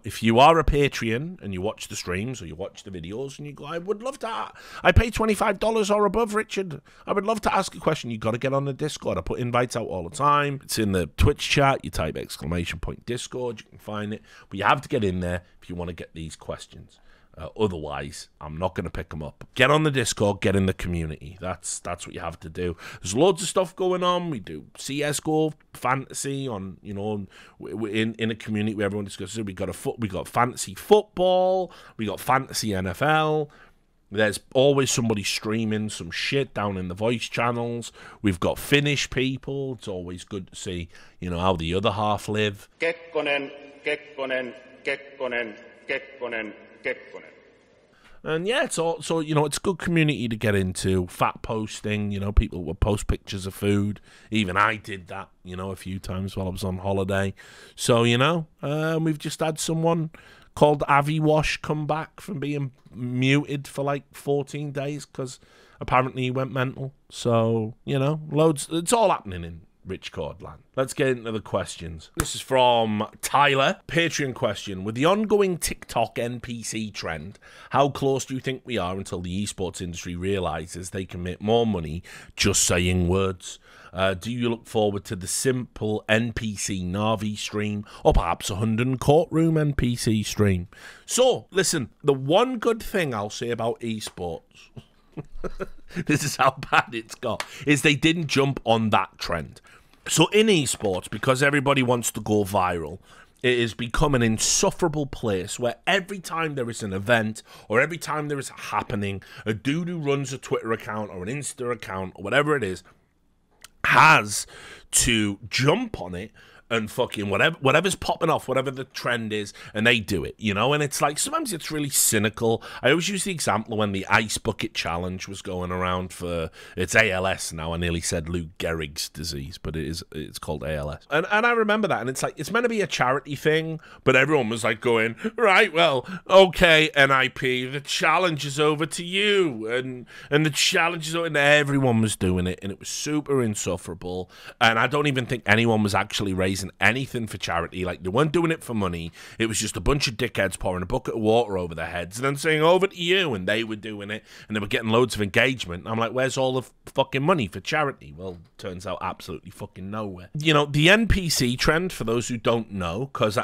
if you are a Patreon and you watch the streams or you watch the videos and you go, I would love to, I pay $25 or above, Richard, I would love to ask a question, you got to get on the Discord. I put invites out all the time. It's in the Twitch chat. You type !Discord, you can find it. But you have to get in there if you want to get these questions. Otherwise, I'm not going to pick them up. Get on the Discord, get in the community. That's what you have to do. There's loads of stuff going on. We do CS:GO, fantasy on, you know, in a community where everyone discusses it. We got fantasy football. We got fantasy NFL. There's always somebody streaming some shit down in the voice channels. We've got Finnish people. It's always good to see, you know, how the other half live. Kekkonen. And yeah, it's all, so, you know, it's a good community to get into. Fat posting, you know, people will post pictures of food. Even I did that, you know, a few times while I was on holiday. So, you know, we've just had someone called Avi Wash come back from being muted for like 14 days because apparently he went mental. So, you know, loads, it's all happening in Rich Cord land. Let's get into the questions. This is from Tyler. Patreon question. With the ongoing TikTok NPC trend, how close do you think we are until the esports industry realizes they can make more money just saying words? Do you look forward to the simple NPC Navi stream or perhaps a 100 courtroom NPC stream? So, listen, the one good thing I'll say about esports this is how bad it's got, is they didn't jump on that trend. So in esports, because everybody wants to go viral, it has become an insufferable place where every time there is an event or every time there is a happening, a dude who runs a Twitter account or an Insta account or whatever it is has to jump on it and fucking whatever's popping off, whatever the trend is, and they do it, you know? And it's like, sometimes it's really cynical. I always use the example when the Ice Bucket Challenge was going around for, it's ALS now, I nearly said Lou Gehrig's disease, but it's called ALS. And I remember that, and it's like, it's meant to be a charity thing, but everyone was like going, right, well, okay, NIP, the challenge is over to you, and the challenge is over, and everyone was doing it, and it was super insufferable, and I don't even think anyone was actually raising anything for charity. Like, they weren't doing it for money. It was just a bunch of dickheads pouring a bucket of water over their heads and then saying, over to you, and they were doing it, and they were getting loads of engagement. And I'm like, where's all the fucking money for charity? Well, turns out absolutely fucking nowhere. You know, the NPC trend, for those who don't know, because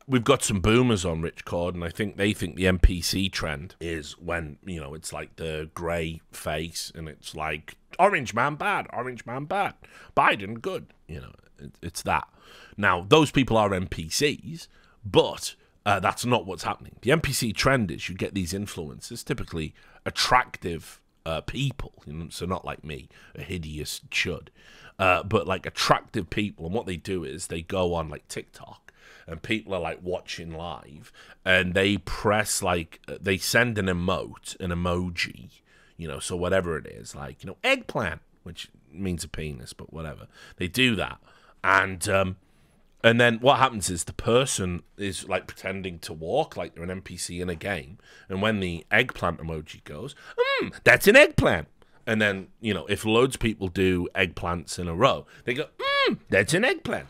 we've got some boomers on Rich Cord, and I think they think the NPC trend is when, you know, it's like the grey face, and it's like, orange man bad, Biden good, you know. It's that. Now, those people are NPCs, but that's not what's happening. The NPC trend is you get these influencers, typically attractive people, you know, so not like me, a hideous chud, but like attractive people. And what they do is they go on like TikTok, and people are like watching live, and they press like, they send an emoji, you know, so whatever it is, like, you know, eggplant, which means a penis, but whatever. They do that. And then what happens is the person is like pretending to walk like they're an NPC in a game. And when the eggplant emoji goes, that's an eggplant. And then, you know, if loads of people do eggplants in a row, they go, that's an eggplant.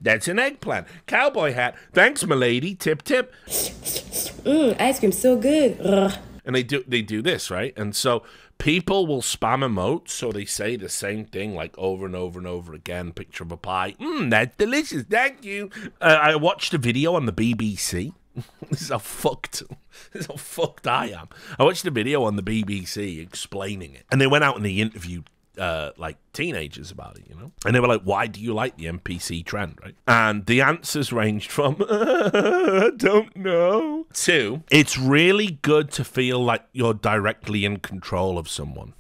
That's an eggplant. Cowboy hat. Thanks, m'lady. Tip, tip. Ice cream so good. Ugh. And they do this, right? And so people will spam emotes, so they say the same thing like over and over and over again. Picture of a pie. That's delicious. Thank you. I watched a video on the BBC. This is how fucked I am. I watched a video on the BBC explaining it, and they went out and they interviewed like teenagers about it, you know, and they were like, why do you like the NPC trend, right? And the answers ranged from I don't know to, it's really good to feel like you're directly in control of someone.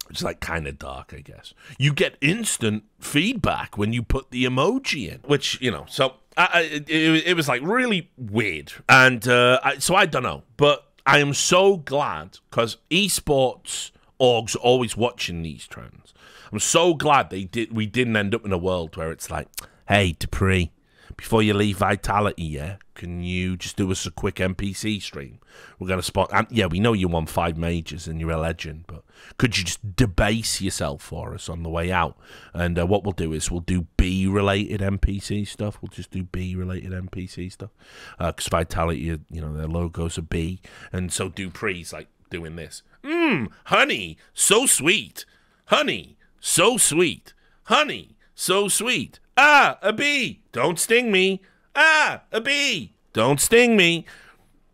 It's like kind of dark, I guess. You get instant feedback when you put the emoji in, which, you know, so it was like really weird. And so I don't know, but I am so glad, because esports orgs are always watching these trends. I'm so glad we didn't end up in a world where it's like, hey, Dupree, before you leave Vitality, yeah, can you just do us a quick NPC stream? We're going to spot... And yeah, we know you won 5 majors and you're a legend, but could you just debase yourself for us on the way out? And what we'll do is we'll do B-related NPC stuff. We'll just do B-related NPC stuff. Because Vitality, you know, their logo's a B. And so Dupree's like doing this. Honey, so sweet. Honey, so sweet. Honey, so sweet. Ah, a bee. Don't sting me. Ah, a bee. Don't sting me.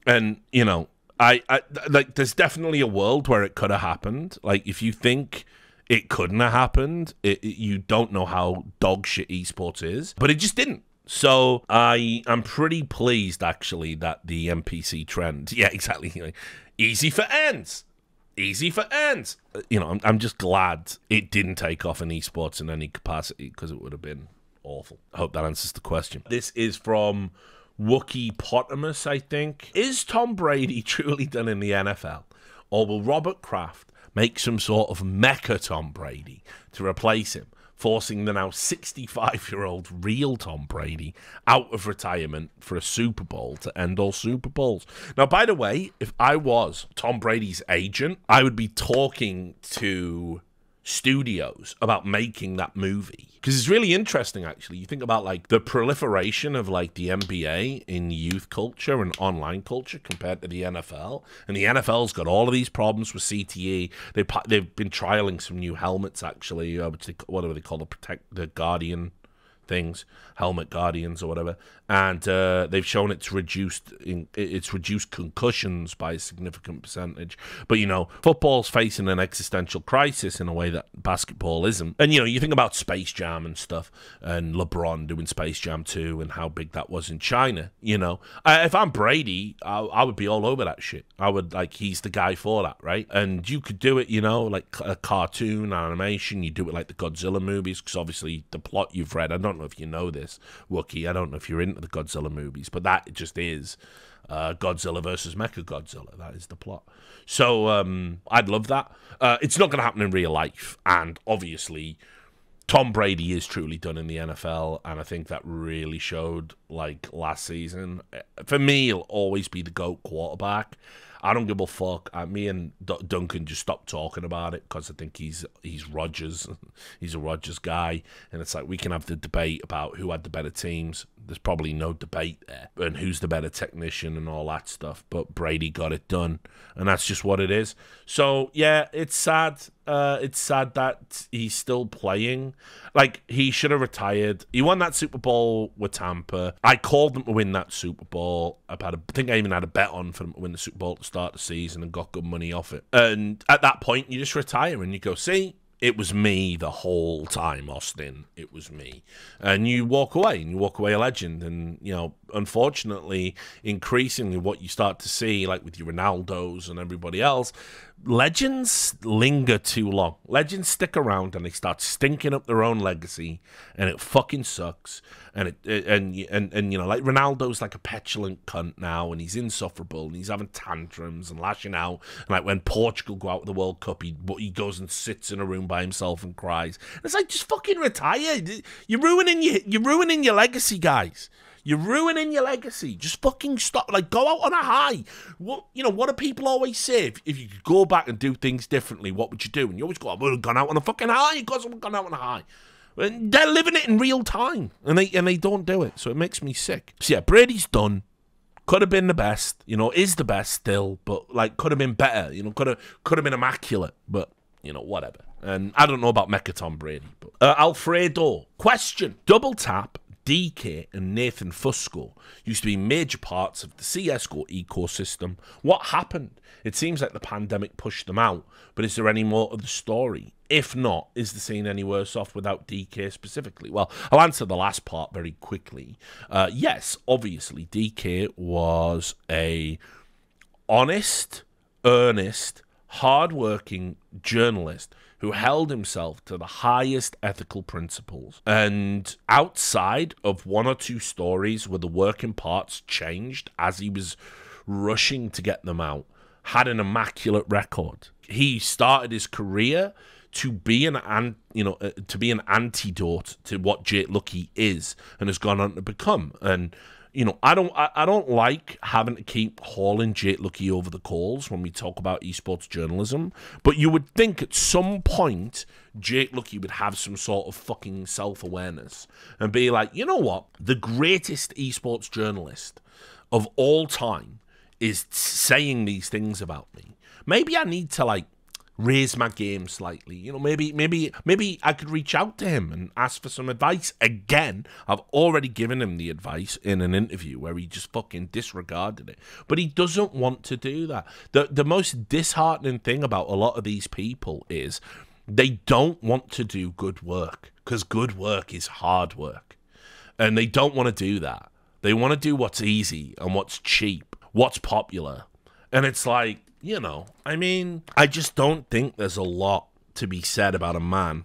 And, you know, I like, there's definitely a world where it could have happened. Like, if you think it couldn't have happened, you don't know how dog shit esports is. But it just didn't. So I am pretty pleased, actually, that the NPC trend... Yeah, exactly. Easy for ends. Easy for ends. You know, I'm just glad it didn't take off in esports in any capacity, because it would have been awful. I hope that answers the question. This is from Wookie Potamus, I think. Is Tom Brady truly done in the NFL? Or will Robert Kraft make some sort of mecha Tom Brady to replace him, forcing the now 65-year-old real Tom Brady out of retirement for a Super Bowl to end all Super Bowls? Now, by the way, if I was Tom Brady's agent, I would be talking to studios about making that movie, because it's really interesting, actually. You think about like the proliferation of like the NBA in youth culture and online culture compared to the NFL, and the NFL's got all of these problems with CTE. They've been trialing some new helmets, actually, which whatever they call the Guardian things, helmet guardians or whatever, and they've shown it's reduced concussions by a significant percentage. But, you know, football's facing an existential crisis in a way that basketball isn't. And, you know, you think about Space Jam and stuff, and LeBron doing Space Jam 2 and how big that was in China. You know, if I'm Brady, I would be all over that shit. I would, like, he's the guy for that, right? And you could do it, you know, like a cartoon animation. You do it like the Godzilla movies, because obviously the plot you've read, I don't know if you know this, Wookie, I don't know if you're into the Godzilla movies, but that just is Godzilla versus Mechagodzilla. That is the plot. So I'd love that. It's not going to happen in real life, and obviously Tom Brady is truly done in the NFL, and I think that really showed, like, last season. For me, he'll always be the GOAT quarterback. I don't give a fuck. Me and Duncan just stopped talking about it, because I think he's Rodgers. He's a Rodgers guy. And it's like, we can have the debate about who had the better teams. There's probably no debate there. And who's the better technician and all that stuff. But Brady got it done. And that's just what it is. So, yeah, it's sad. It's sad that he's still playing. Like, he should have retired. He won that Super Bowl with Tampa. I called them to win that Super Bowl. I think I even had a bet on for them to win the Super Bowl at the start of the season and got good money off it. And at that point, you just retire and you go, see, it was me the whole time, Austin. It was me. And you walk away, and you walk away a legend. And, you know, unfortunately, increasingly what you start to see, like with your Ronaldos and everybody else, legends linger too long. Legends stick around and they start stinking up their own legacy, and it fucking sucks. And you know, like Ronaldo's like a petulant cunt now, and he's insufferable, and he's having tantrums and lashing out. And like when Portugal go out of the World Cup, he goes and sits in a room by himself and cries. And it's like, just fucking retire. You're ruining your legacy, guys. You're ruining your legacy. Just fucking stop. Like, go out on a high. What do people always say? If you could go back and do things differently, what would you do? And you always go, I would have gone out on a fucking high. Because I've gone out on a high. And they're living it in real time, and they don't do it. So it makes me sick. So yeah, Brady's done. Could have been the best. You know, is the best still, but like could have been better. You know, could have been immaculate. But you know, whatever. And I don't know about Mecha Tom Brady. But Alfredo, question: Double Tap, DK and Nathan Fusco used to be major parts of the CSGO ecosystem. What happened? It seems like the pandemic pushed them out, but is there any more of the story? If not, is the scene any worse off without DK specifically? Well, I'll answer the last part very quickly. Yes, obviously, DK was a honest, earnest, hard-working journalist who held himself to the highest ethical principles. And outside of one or two stories where the working parts changed as he was rushing to get them out, had an immaculate record. He started his career to be to be an antidote to what Jake Lucky is and has gone on to become. And I don't like having to keep hauling Jake Lucky over the coals when we talk about esports journalism, but you would think at some point Jake Lucky would have some sort of fucking self-awareness and be like, you know what? The greatest esports journalist of all time is saying these things about me. Maybe I need to raise my game slightly. Maybe I could reach out to him and ask for some advice. Again, I've already given him the advice in an interview where he just fucking disregarded it. But he doesn't want to do that. The most disheartening thing about a lot of these people is they don't want to do good work, because good work is hard work. And they don't want to do that. They want to do what's easy and what's cheap, what's popular. And it's like, I just don't think there's a lot to be said about a man.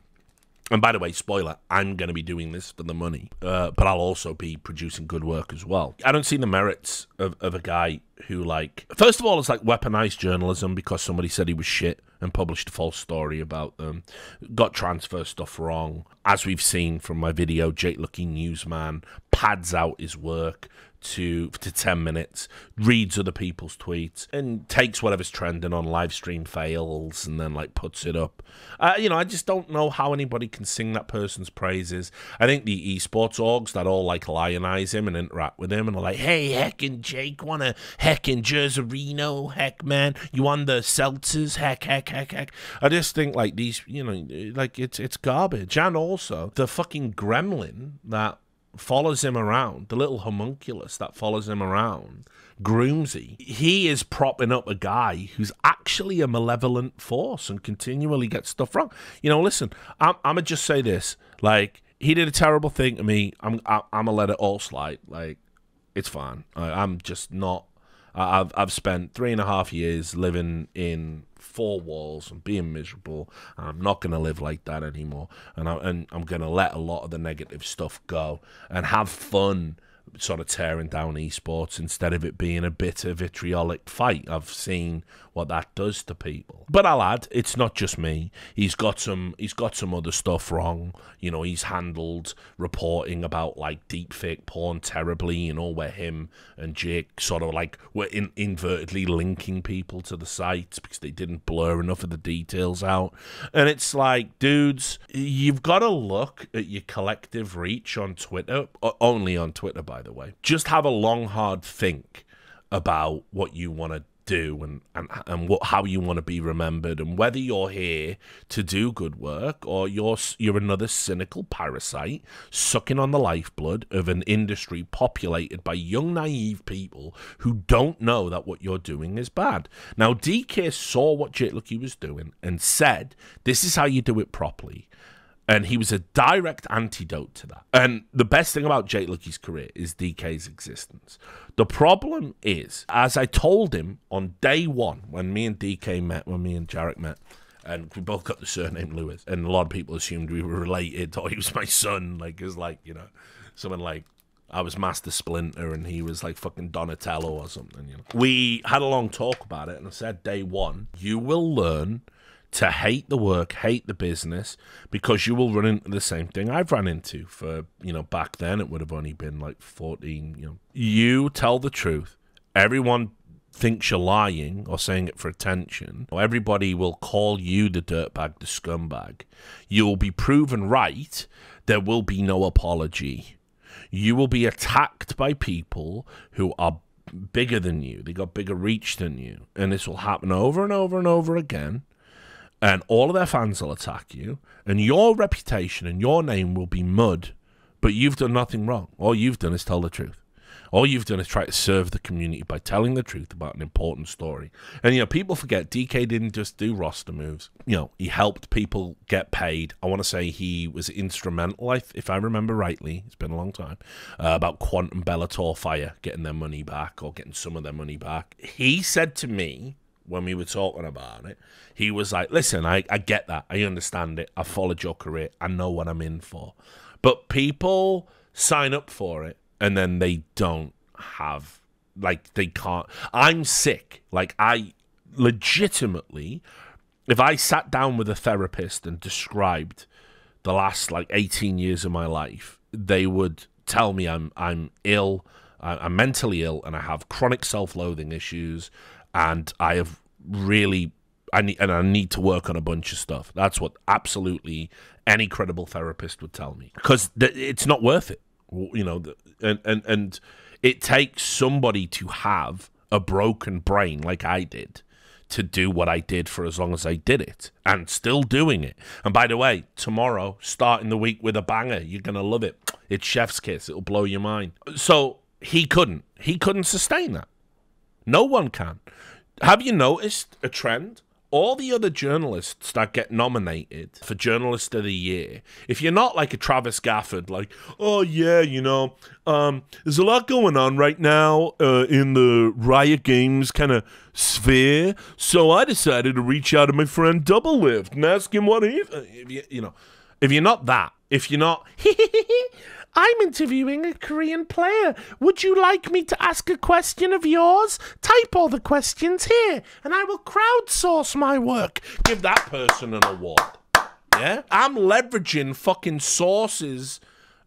And by the way, spoiler, I'm going to be doing this for the money, but I'll also be producing good work as well. I don't see the merits of a guy who, first of all, it's weaponized journalism because somebody said he was shit and published a false story about them, got transfer stuff wrong. As we've seen from my video, Jake Lucky Newsman pads out his work to 10 minutes, reads other people's tweets, and takes whatever's trending on live stream fails and then puts it up. I just don't know how anybody can sing that person's praises. I think the esports orgs that all lionize him and interact with him and are like, hey, heckin' Jake, wanna heckin' Jersarino, heck man, you on the seltzers, heck. I just think these, it's garbage. And also the fucking gremlin that follows him around, the little homunculus that follows him around, Groomsy, he is propping up a guy who's actually a malevolent force and continually gets stuff wrong. Listen, I'm gonna just say this, he did a terrible thing to me. I'm gonna let it all slide. It's fine. I'm just not. I've spent 3.5 years living in 4 walls and being miserable, and I'm not going to live like that anymore. And I'm going to let a lot of the negative stuff go and have fun sort of tearing down esports instead of it being a bitter, vitriolic fight. I've seen what that does to people. But I'll add, it's not just me. He's got some other stuff wrong. He's handled reporting about deepfake porn terribly, where him and Jake sort of were inadvertently linking people to the sites because they didn't blur enough of the details out. And it's dudes, you've got to look at your collective reach on Twitter, only on Twitter, by the way. Just have a long, hard think about what you want to do and how you want to be remembered, and whether you're here to do good work or you're another cynical parasite sucking on the lifeblood of an industry populated by young, naive people who don't know that what you're doing is bad. Now, DK saw what Jake Lucky was doing and said, this is how you do it properly. And he was a direct antidote to that. And the best thing about Jake Lucky's career is DK's existence. The problem is, as I told him on day one, when me and DK met, when me and Jarek met, and we both got the surname Lewis, and a lot of people assumed we were related, or he was my son, someone I was Master Splinter and he was fucking Donatello or something, We had a long talk about it, and I said, day one, you will learn to hate the work, hate the business, because you will run into the same thing I've run into for, back then it would have only been 14, You tell the truth. Everyone thinks you're lying or saying it for attention. Everybody will call you the dirtbag, the scumbag. You will be proven right. There will be no apology. You will be attacked by people who are bigger than you. They got bigger reach than you. And this will happen over and over and over again. And all of their fans will attack you, and your reputation and your name will be mud, but you've done nothing wrong. All you've done is tell the truth. All you've done is try to serve the community by telling the truth about an important story. And, people forget DK didn't just do roster moves. He helped people get paid. I want to say he was instrumental, if I remember rightly, it's been a long time, about Quantum Bellator Fire getting their money back or getting some of their money back. He said to me, when we were talking about it, he was like, listen, I get that. I understand it. I followed your career. I know what I'm in for. But people sign up for it and then they don't have, they can't. I'm sick. I legitimately if I sat down with a therapist and described the last like 18 years of my life, they would tell me I'm ill, I'm mentally ill, and I have chronic self-loathing issues, and I need to work on a bunch of stuff. That's what absolutely any credible therapist would tell me, because it's not worth it, you know. And it takes somebody to have a broken brain like I did to do what I did for as long as I did it, and still doing it. And by the way, tomorrow, starting the week with a banger, you're gonna love it. It's Chef's Kiss. It'll blow your mind. So he couldn't sustain that. No one can. Have you noticed a trend? All the other journalists that get nominated for Journalist of the Year, if you're not like a Travis Gafford, like, oh yeah, you know, there's a lot going on right now in the Riot Games kind of sphere, so I decided to reach out to my friend Doublelift and ask him what he, if you're not that, if you're not, I'm interviewing a Korean player. Would you like me to ask a question of yours? Type all the questions here, and I will crowdsource my work. Give that person an award. Yeah? I'm leveraging fucking sources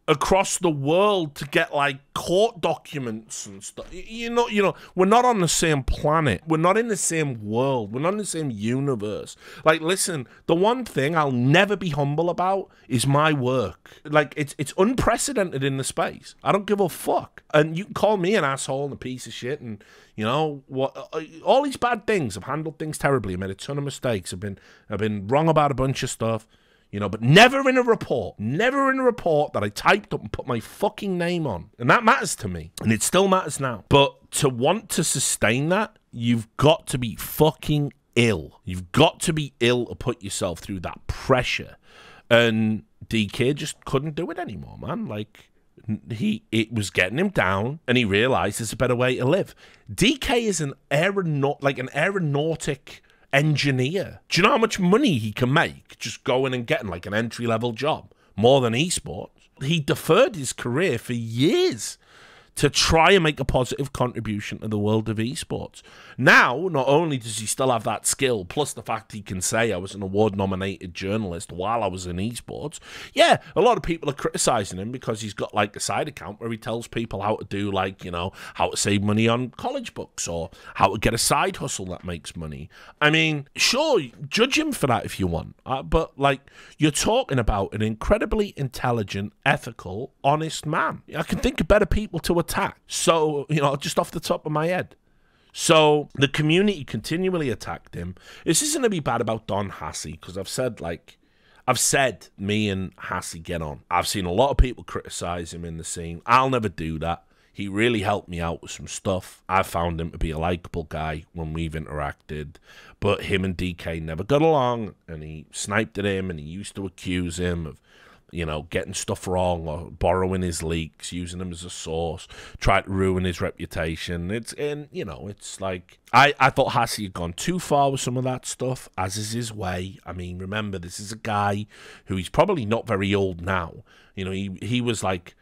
across the world to get like court documents and stuff. You know, we're not on the same planet. We're not in the same world. We're not in the same universe. Like, listen, the one thing I'll never be humble about is my work. Like, it's unprecedented in the space. I don't give a fuck. And you can call me an asshole and a piece of shit, and you know what? All these bad things. I've handled things terribly. I made a ton of mistakes. I've been wrong about a bunch of stuff. You know, but never in a report that I typed up and put my fucking name on. And that matters to me. And it still matters now. But to want to sustain that, you've got to be fucking ill. You've got to be ill to put yourself through that pressure. And DK just couldn't do it anymore, man. Like, it was getting him down, and he realized there's a better way to live. DK is an aeronautic engineer. Do you know how much money he can make just going and getting like an entry-level job? More than esports. He deferred his career for years to try and make a positive contribution to the world of esports. Now, not only does he still have that skill, plus the fact he can say I was an award-nominated journalist while I was in esports, yeah, a lot of people are criticizing him because he's got like a side account where he tells people how to do, like, you know, how to save money on college books or how to get a side hustle that makes money. I mean, sure, judge him for that if you want, but like, you're talking about an incredibly intelligent, ethical, honest man. I can think of better people to attack. So, you know, just off the top of my head. So the community continually attacked him. This isn't to be bad about Don Hassey, because I've said me and Hassey get on. I've seen a lot of people criticize him in the scene. I'll never do that. He really helped me out with some stuff. I found him to be a likable guy when we've interacted. But him and DK never got along, and he sniped at him, and he used to accuse him of, you know, getting stuff wrong or borrowing his leaks, using them as a source, try to ruin his reputation. You know, it's like, I thought Hassey had gone too far with some of that stuff, as is his way. I mean, remember, this is a guy who he's probably not very old now. You know, he was like,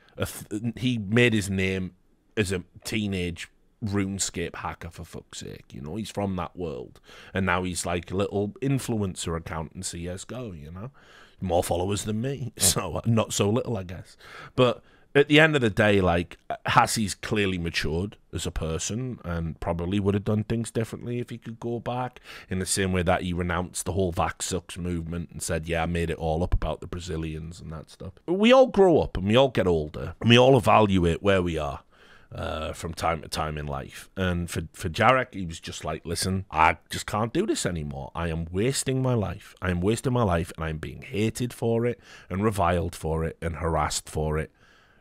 he made his name as a teenage RuneScape hacker, for fuck's sake. You know, he's from that world. And now he's like a little influencer account in CSGO, you know. More followers than me, so not so little, I guess. But at the end of the day, like, Hassey's clearly matured as a person and probably would have done things differently if he could go back, in the same way that he renounced the whole Vax Sucks movement and said, yeah, I made it all up about the Brazilians and that stuff. We all grow up and we all get older and we all evaluate where we are from time to time in life. And for Jarek, he was just like, listen, I just can't do this anymore. I am wasting my life. I am wasting my life, and I'm being hated for it and reviled for it and harassed for it.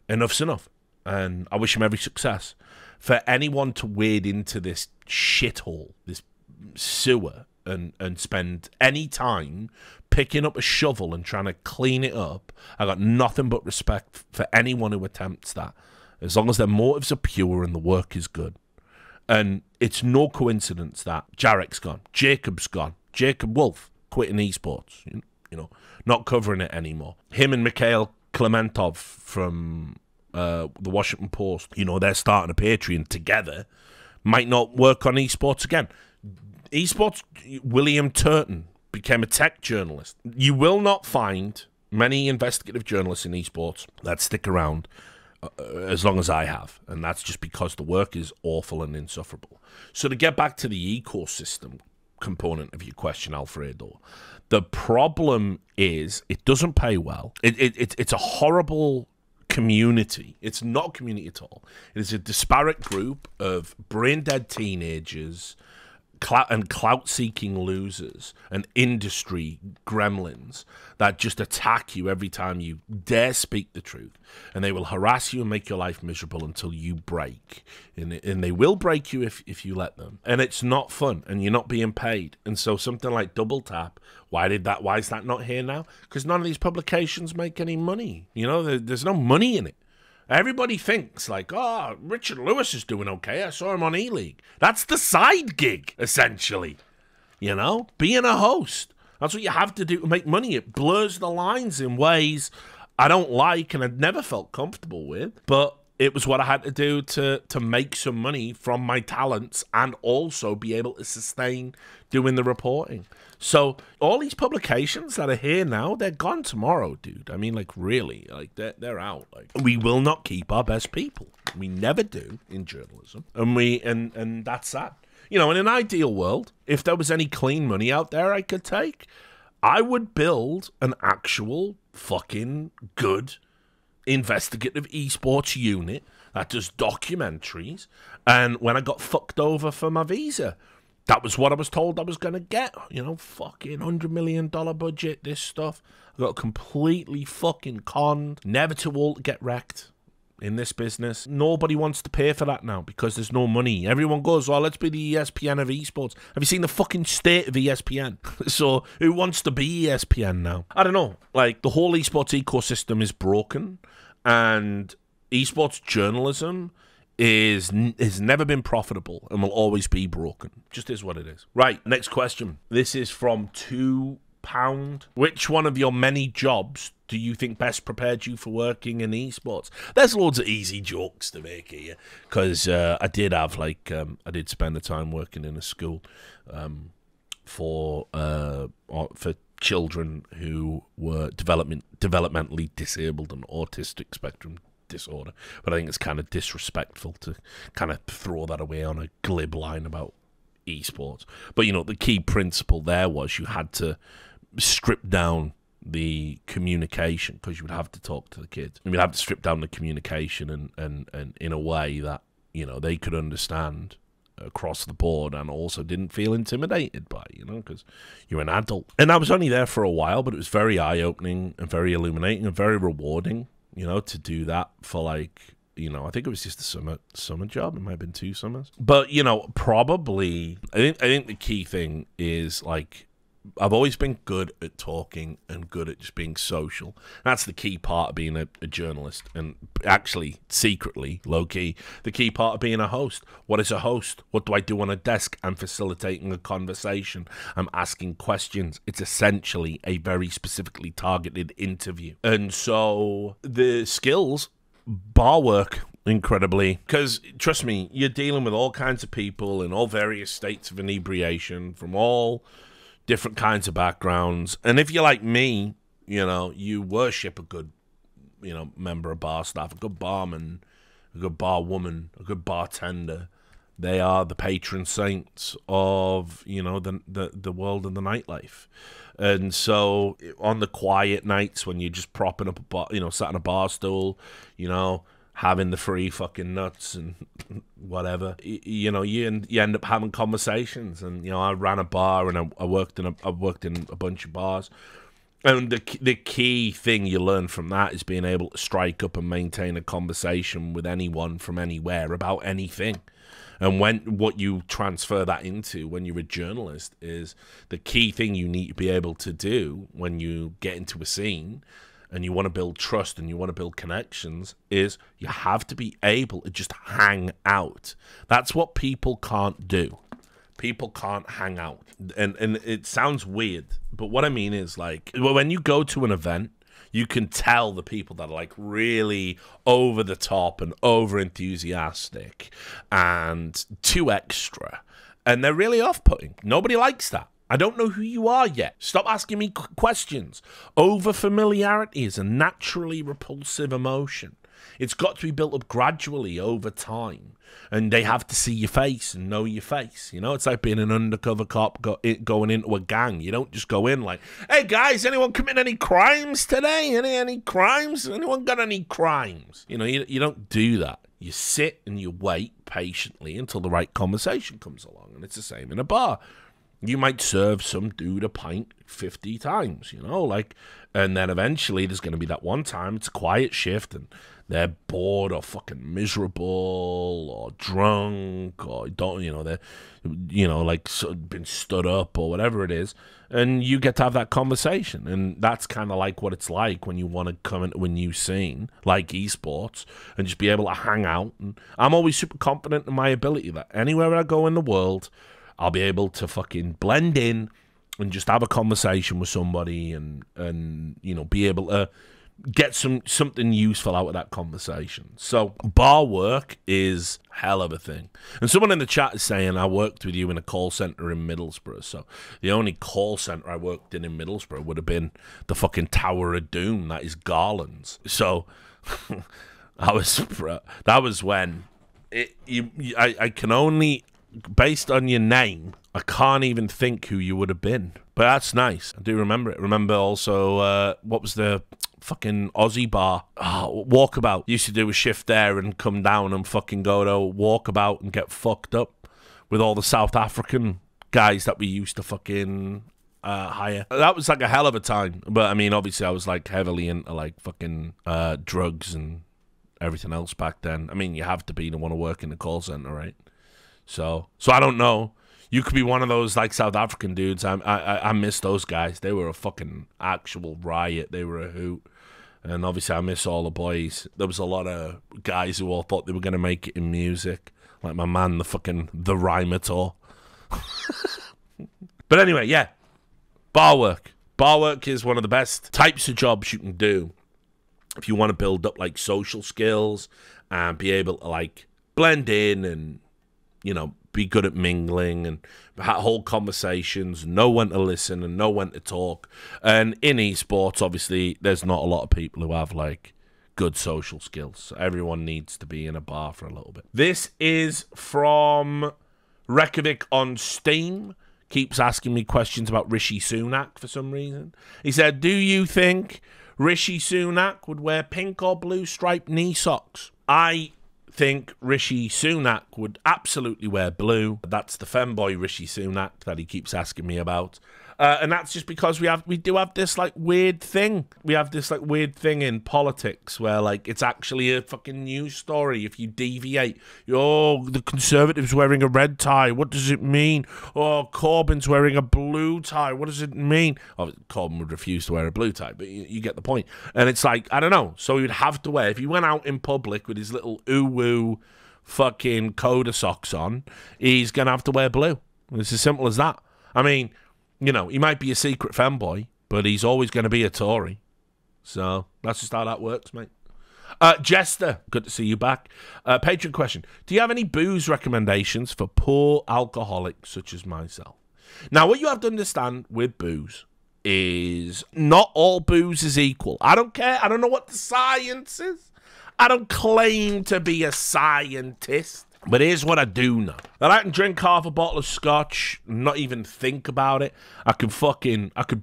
Enough's enough. And I wish him every success. For anyone to wade into this shithole, this sewer, and spend any time picking up a shovel and trying to clean it up, I got nothing but respect for anyone who attempts that, as long as their motives are pure and the work is good. And it's no coincidence that Jarek's gone, Jacob's gone, Jacob Wolf quitting esports, you know, not covering it anymore. Him and Mikhail Klementov from the Washington Post, you know, they're starting a Patreon together, might not work on esports again. Esports, William Turton, became a tech journalist. You will not find many investigative journalists in esports that stick around as long as I have, and that's just because the work is awful and insufferable. So to get back to the ecosystem component of your question, Alfredo, the problem is it doesn't pay well. It's a horrible community. It's not a community at all. It is a disparate group of brain-dead teenagers and clout-seeking losers and industry gremlins that just attack you every time you dare speak the truth. And they will harass you and make your life miserable until you break. And they will break you if you let them. And it's not fun, and you're not being paid. And so something like Double Tap, why is that not here now? Because none of these publications make any money. You know, there's no money in it. Everybody thinks like, oh, Richard Lewis is doing okay. I saw him on E-League. That's the side gig, essentially. You know, being a host. That's what you have to do to make money. It blurs the lines in ways I don't like and I've never felt comfortable with. But it was what I had to do to make some money from my talents and also be able to sustain doing the reporting. So all these publications that are here now, they're gone tomorrow, dude. I mean, like, really, like, they're out. Like, we will not keep our best people. We never do in journalism. And that's that. You know, in an ideal world, if there was any clean money out there I could take, I would build an actual fucking good investigative esports unit that does documentaries. And when I got fucked over for my visa, that was what I was told I was going to get. You know, fucking $100 million budget, this stuff. I got completely fucking conned. Never too old to get wrecked in this business. Nobody wants to pay for that now because there's no money. Everyone goes, well, let's be the ESPN of esports. Have you seen the fucking state of ESPN? So who wants to be ESPN now? I don't know. Like, the whole esports ecosystem is broken, and esports journalism has never been profitable and will always be broken. Just is what it is. Right, next question. This is from £2. Which one of your many jobs do you think best prepared you for working in esports? There's loads of easy jokes to make here, because I did have, like, I did spend the time working in a school for children who were developmentally disabled and autistic spectrum disorder. But I think it's kind of disrespectful to kind of throw that away on a glib line about esports. But, you know, the key principle there was you had to strip down the communication, because you would have to talk to the kids. And you'd have to strip down the communication and in a way that, you know, they could understand across the board and also didn't feel intimidated by, you know, because you're an adult. And I was only there for a while, but it was very eye-opening and very illuminating and very rewarding, you know, to do that for, like, you know, I think it was just a summer job. It might have been 2 summers. But, you know, probably, I think the key thing is, like, I've always been good at talking and good at just being social. That's the key part of being a journalist, and actually, secretly, low-key, the key part of being a host. What is a host? What do I do on a desk? I'm facilitating a conversation. I'm asking questions. It's essentially a very specifically targeted interview. And so the skills, bar work, incredibly, because trust me, you're dealing with all kinds of people in all various states of inebriation from all different kinds of backgrounds. And if you're like me, you know, you worship a good, you know, member of bar staff, a good barman, a good barwoman, a good bartender. They are the patron saints of, you know, the world of the nightlife. And so on the quiet nights when you're just propping up a bar, you know, sat on a bar stool, you know, having the free fucking nuts and whatever, you know, you end up having conversations. And, you know, I ran a bar and I worked in a bunch of bars. And the key thing you learn from that is being able to strike up and maintain a conversation with anyone from anywhere about anything. And what you transfer that into when you're a journalist is the key thing you need to be able to do when you get into a scene and you want to build trust and you want to build connections is you have to be able to just hang out. That's what people can't do. People can't hang out. And it sounds weird, but what I mean is, like, when you go to an event, you can tell the people that are, like, really over the top and over enthusiastic and too extra. And they're really off-putting. Nobody likes that. I don't know who you are yet. Stop asking me questions. Over-familiarity is a naturally repulsive emotion. It's got to be built up gradually over time. And they have to see your face and know your face. You know, it's like being an undercover cop going into a gang. You don't just go in like, hey, guys, anyone commit any crimes today? Any crimes? Anyone got any crimes? You know, you don't do that. You sit and you wait patiently until the right conversation comes along. And it's the same in a bar. You might serve some dude a pint 50 times, you know, like, and then eventually there's going to be that one time it's a quiet shift and they're bored or fucking miserable or drunk or don't, you know, they're, you know, like been stood up or whatever it is. And you get to have that conversation. And that's kind of like what it's like when you want to come into a new scene, like esports, and just be able to hang out. And I'm always super confident in my ability that anywhere I go in the world, I'll be able to fucking blend in and just have a conversation with somebody and you know, be able to get something useful out of that conversation. So bar work is hell of a thing. And someone in the chat is saying, I worked with you in a call center in Middlesbrough. So the only call center I worked in Middlesbrough would have been the fucking Tower of Doom. That is Garland's. So that was when I can only, based on your name, I can't even think who you would have been. But that's nice. I do remember it. Remember also, what was the fucking Aussie bar? Oh, Walkabout. Used to do a shift there and come down and fucking go to Walkabout and get fucked up with all the South African guys that we used to fucking hire. That was like a hell of a time. But I mean, obviously I was like heavily into like fucking drugs and everything else back then. I mean, you have to be to want to work in the call center, right? So I don't know. You could be one of those like South African dudes. I miss those guys. They were a fucking actual riot. They were a hoot. And obviously I miss all the boys. There was a lot of guys who all thought they were going to make it in music. Like my man, the Rhymator. But anyway, yeah. Bar work. Bar work is one of the best types of jobs you can do if you want to build up like social skills and be able to like blend in and, you know, be good at mingling and hold conversations, know when to listen and know when to talk. And in esports, obviously, there's not a lot of people who have like good social skills. So everyone needs to be in a bar for a little bit. This is from Reykjavik on Steam. Keeps asking me questions about Rishi Sunak for some reason. He said, do you think Rishi Sunak would wear pink or blue striped knee socks? I think Rishi Sunak would absolutely wear blue. That's the femboy Rishi Sunak that he keeps asking me about. And that's just because we do have this like weird thing. We have this like weird thing in politics where like it's actually a fucking news story if you deviate. Oh, the Conservatives wearing a red tie. What does it mean? Oh, Corbyn's wearing a blue tie. What does it mean? Oh, Corbyn would refuse to wear a blue tie, but you get the point. And it's like, I don't know. So he would have to wear, if he went out in public with his little ooh-woo fucking Coda socks on, he's going to have to wear blue. It's as simple as that. I mean, you know, he might be a secret fanboy, but he's always going to be a Tory. So that's just how that works, mate. Jester, good to see you back. Patron question. Do you have any booze recommendations for poor alcoholics such as myself? Now, what you have to understand with booze is not all booze is equal. I don't care. I don't know what the science is. I don't claim to be a scientist. But here's what I do know. That I can drink half a bottle of scotch, not even think about it. I could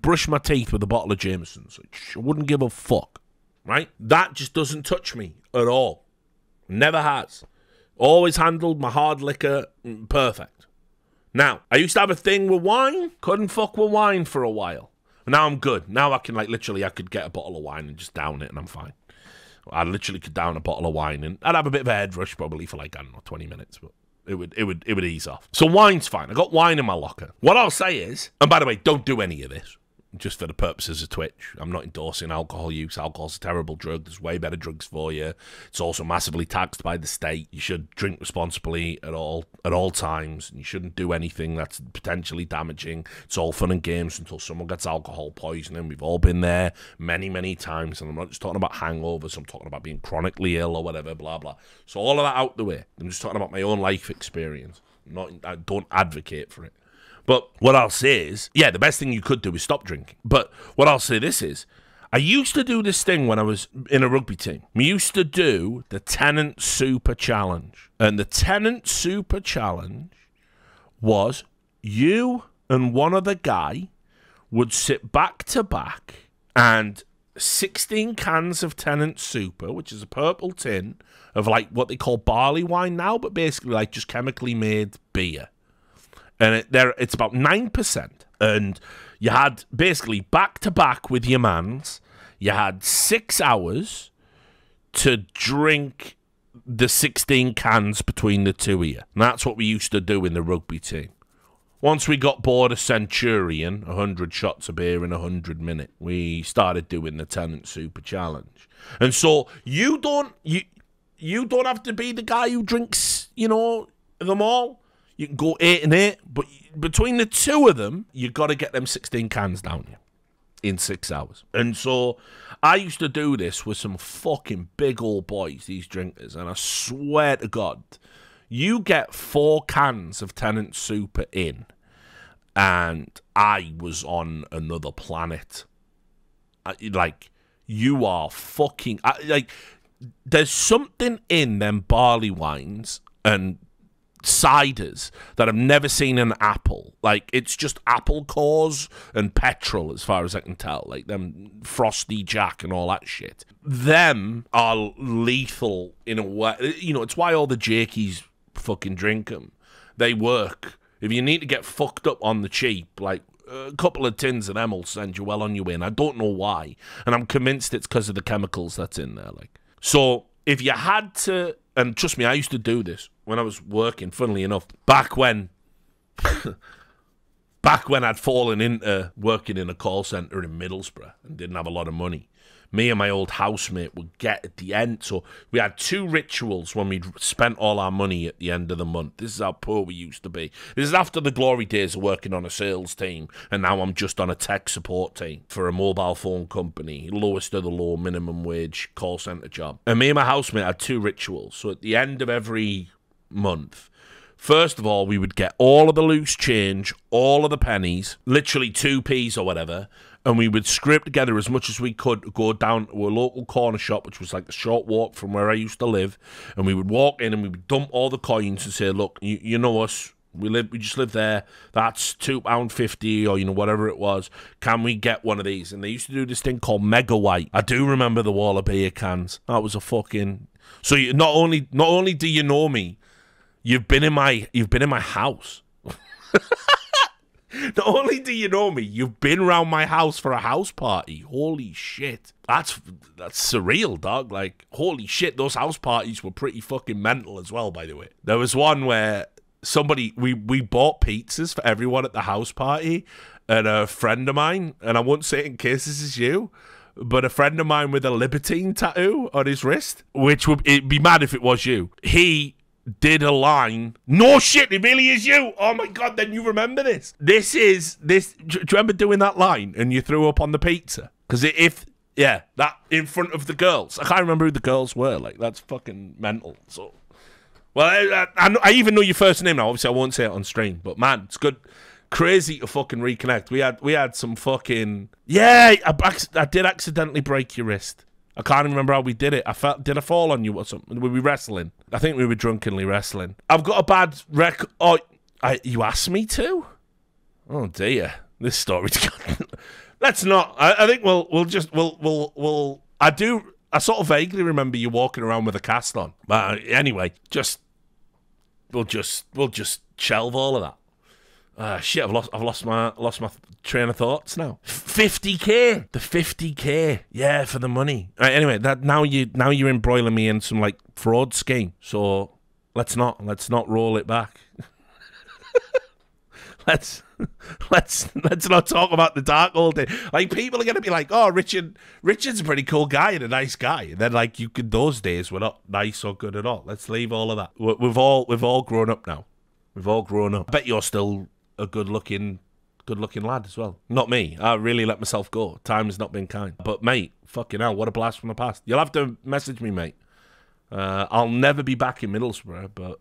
brush my teeth with a bottle of Jameson's. I wouldn't give a fuck, right? That just doesn't touch me at all. Never has. Always handled my hard liquor perfect. Now, I used to have a thing with wine. Couldn't fuck with wine for a while. Now I'm good. Now I can like literally, I could get a bottle of wine and just down it and I'm fine. I literally could down a bottle of wine and I'd have a bit of a head rush probably for like, I don't know, 20 minutes, but it would ease off. So wine's fine. I got wine in my locker. What I'll say is, and by the way, don't do any of this. Just for the purposes of Twitch. I'm not endorsing alcohol use. Alcohol's a terrible drug. There's way better drugs for you. It's also massively taxed by the state. You should drink responsibly at all times. And you shouldn't do anything that's potentially damaging. It's all fun and games until someone gets alcohol poisoning. We've all been there many, many times. And I'm not just talking about hangovers. I'm talking about being chronically ill or whatever, blah, blah. So all of that out the way. I'm just talking about my own life experience. I don't advocate for it. But what I'll say is, yeah, the best thing you could do is stop drinking. But what I'll say this is, I used to do this thing when I was in a rugby team. We used to do the Tenant Super Challenge. And the Tenant Super Challenge was you and one other guy would sit back to back and 16 cans of Tenant Super, which is a purple tin of like what they call barley wine now, but basically like just chemically made beer. And it's about 9%. And you had basically back to back with your mans, you had 6 hours to drink the 16 cans between the two of you. And that's what we used to do in the rugby team. Once we got bored of Centurion, 100 shots of beer in 100 minutes, we started doing the Tenant Super Challenge. And so you don't have to be the guy who drinks, you know, them all. You can go 8 and 8, but between the two of them, you got to get them 16 cans down you in 6 hours. And so I used to do this with some fucking big old boys, these drinkers, and I swear to God, you get 4 cans of Tenant Super in, and I was on another planet. Like, you are fucking... like, there's something in them barley wines and ciders that I've never seen in apple. Like, it's just apple cores and petrol as far as I can tell. Like, them Frosty Jack and all that shit. Them are lethal in a way. You know, it's why all the Jakies fucking drink them. They work. If you need to get fucked up on the cheap, like, a couple of tins of them will send you well on your way. And I don't know why. And I'm convinced it's because of the chemicals that's in there. Like, so if you had to... And trust me, I used to do this when I was working, funnily enough, back when I'd fallen into working in a call centre in Middlesbrough and didn't have a lot of money. Me and my old housemate would get at the end. So we had 2 rituals when we'd spent all our money at the end of the month. This is how poor we used to be. This is after the glory days of working on a sales team, and now I'm just on a tech support team for a mobile phone company, lowest of the low minimum wage call centre job. And me and my housemate had 2 rituals. So at the end of every month, first of all, we would get all of the loose change, all of the pennies, literally 2p's or whatever, and we would scrape together as much as we could, go down to a local corner shop, which was like a short walk from where I used to live, and we would walk in and we would dump all the coins and say, look, you know us, we just live there, that's £2.50 or, you know, whatever it was, can we get one of these? And they used to do this thing called Mega White. I do remember the wall of beer cans. That was a fucking... So you, not only do you know me, you've been in my house. Not only do you know me, you've been around my house for a house party. Holy shit. That's surreal, dog. Like, holy shit, those house parties were pretty fucking mental as well, by the way. There was one where we bought pizzas for everyone at the house party, and a friend of mine, and I won't say it in case this is you, but a friend of mine with a Libertine tattoo on his wrist, which it'd be mad if it was you. He did a line. No shit, it really is you. Oh my God, then you remember this. Do you remember doing that line and you threw up on the pizza? Because that in front of the girls. I can't remember who the girls were. Like, that's fucking mental. So, well, I even know your first name now. Obviously, I won't say it on stream, but man, it's good. Crazy to fucking reconnect. We had some fucking... Yeah, I did accidentally break your wrist. I can't remember how we did it. Did I fall on you or something? Were we wrestling? I think we were drunkenly wrestling. I've got a bad record. Oh, you asked me to? Oh dear, this story's got... Let's not. I think we'll. I sort of vaguely remember you walking around with a cast on. But anyway, we'll just shelve all of that. Shit, I've lost my train of thoughts now. 50k, the 50k, yeah, for the money. Right, anyway, now you're embroiling me in some like fraud scheme. So let's not roll it back. let's not talk about the dark all day. Like, people are gonna be like, oh, Richard's a pretty cool guy and a nice guy. And then like, those days were not nice or good at all. Let's leave all of that. We've all grown up now. We've all grown up. I bet you're still a good-looking lad as well. Not me. I really let myself go. Time has not been kind. But, mate, fucking hell, what a blast from the past. You'll have to message me, mate. I'll never be back in Middlesbrough, but...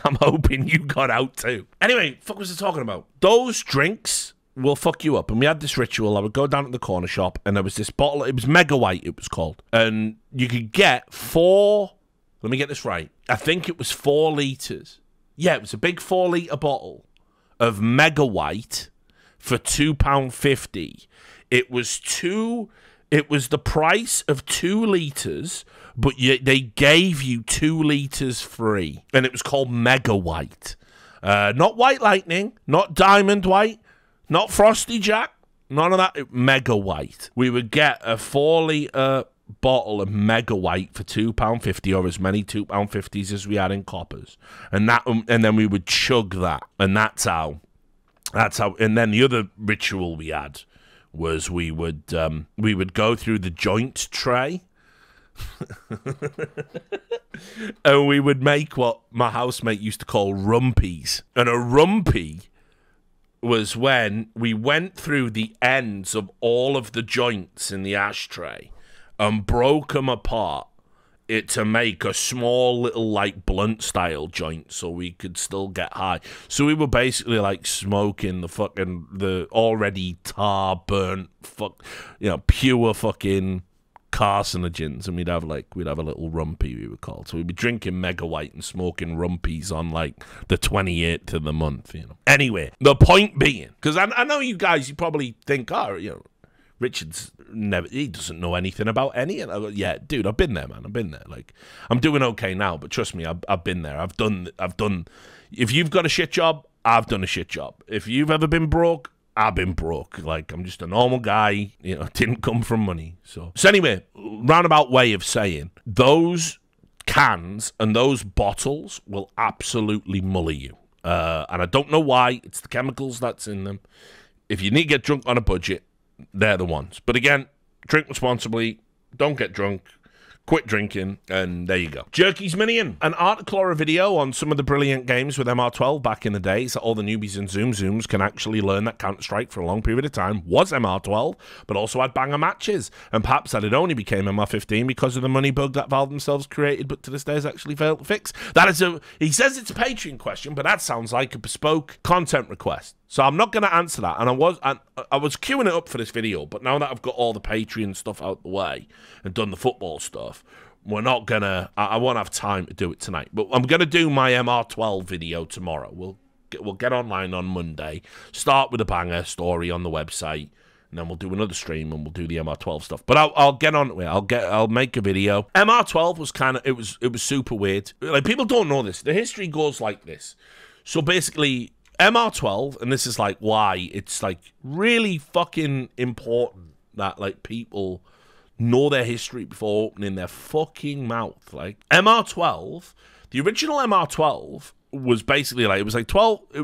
I'm hoping you got out too. Anyway, fuck was I talking about? Those drinks will fuck you up. And we had this ritual. I would go down to the corner shop and there was this bottle. It was Mega White, it was called. And you could get 4, let me get this right. I think it was 4 litres. Yeah, it was a big 4-litre bottle of Mega White for £2.50. It was the price of 2 litres, but they gave you 2 litres free. And it was called Mega White. Not White Lightning, not Diamond White, not Frosty Jack, none of that. Mega White. We would get a 4-litre bottle of Mega White for £2.50, or as many £2.50s as we had in coppers. And then we would chug that. And that's how. And then the other ritual we had was we would go through the joint tray and we would make what my housemate used to call rumpies. And a rumpy was when we went through the ends of all of the joints in the ashtray and broke them apart to make a small little like blunt style joint so we could still get high. So we were basically like smoking the already tar burnt pure fucking carcinogens, and we'd have a little rumpy, we would call. So we'd be drinking Mega White and smoking rumpies on like the 28th of the month, Anyway, the point being, because I know you guys, you probably think, Richard's he doesn't know anything about any. And I go, yeah, dude, I've been there, man. I've been there. Like, I'm doing okay now, but trust me, I've been there. I've done. If you've got a shit job, I've done a shit job. If you've ever been broke, I've been broke. Like, I'm just a normal guy. Didn't come from money. So anyway, roundabout way of saying, those cans and those bottles will absolutely mully you. And I don't know why. It's the chemicals that's in them. If you need to get drunk on a budget, they're the ones. But again, drink responsibly, don't get drunk, quit drinking, and there you go. Jerky's Minion, an article or a video on some of the brilliant games with MR12 back in the day, so all the newbies and Zooms can actually learn that Counter-Strike for a long period of time was MR12, but also had banger matches, and perhaps that it only became MR15 because of the money bug that Valve themselves created, but to this day has actually failed to fix. He says it's a Patreon question, but that sounds like a bespoke content request. So I'm not going to answer that, and I was queuing it up for this video, but now that I've got all the Patreon stuff out the way and done the football stuff, we're not going to, I won't have time to do it tonight, but I'm going to do my MR12 video tomorrow. We'll get online on Monday, start with a banger story on the website, and then we'll do another stream and we'll do the MR12 stuff. But I'll get on it. I'll make a video. MR12 was it was super weird. Like, people don't know this. The history goes like this. So basically, MR12, and this is like why it's like really fucking important that like people know their history before opening their fucking mouth. Like, MR12, the original MR12 was basically like, it was like 12, it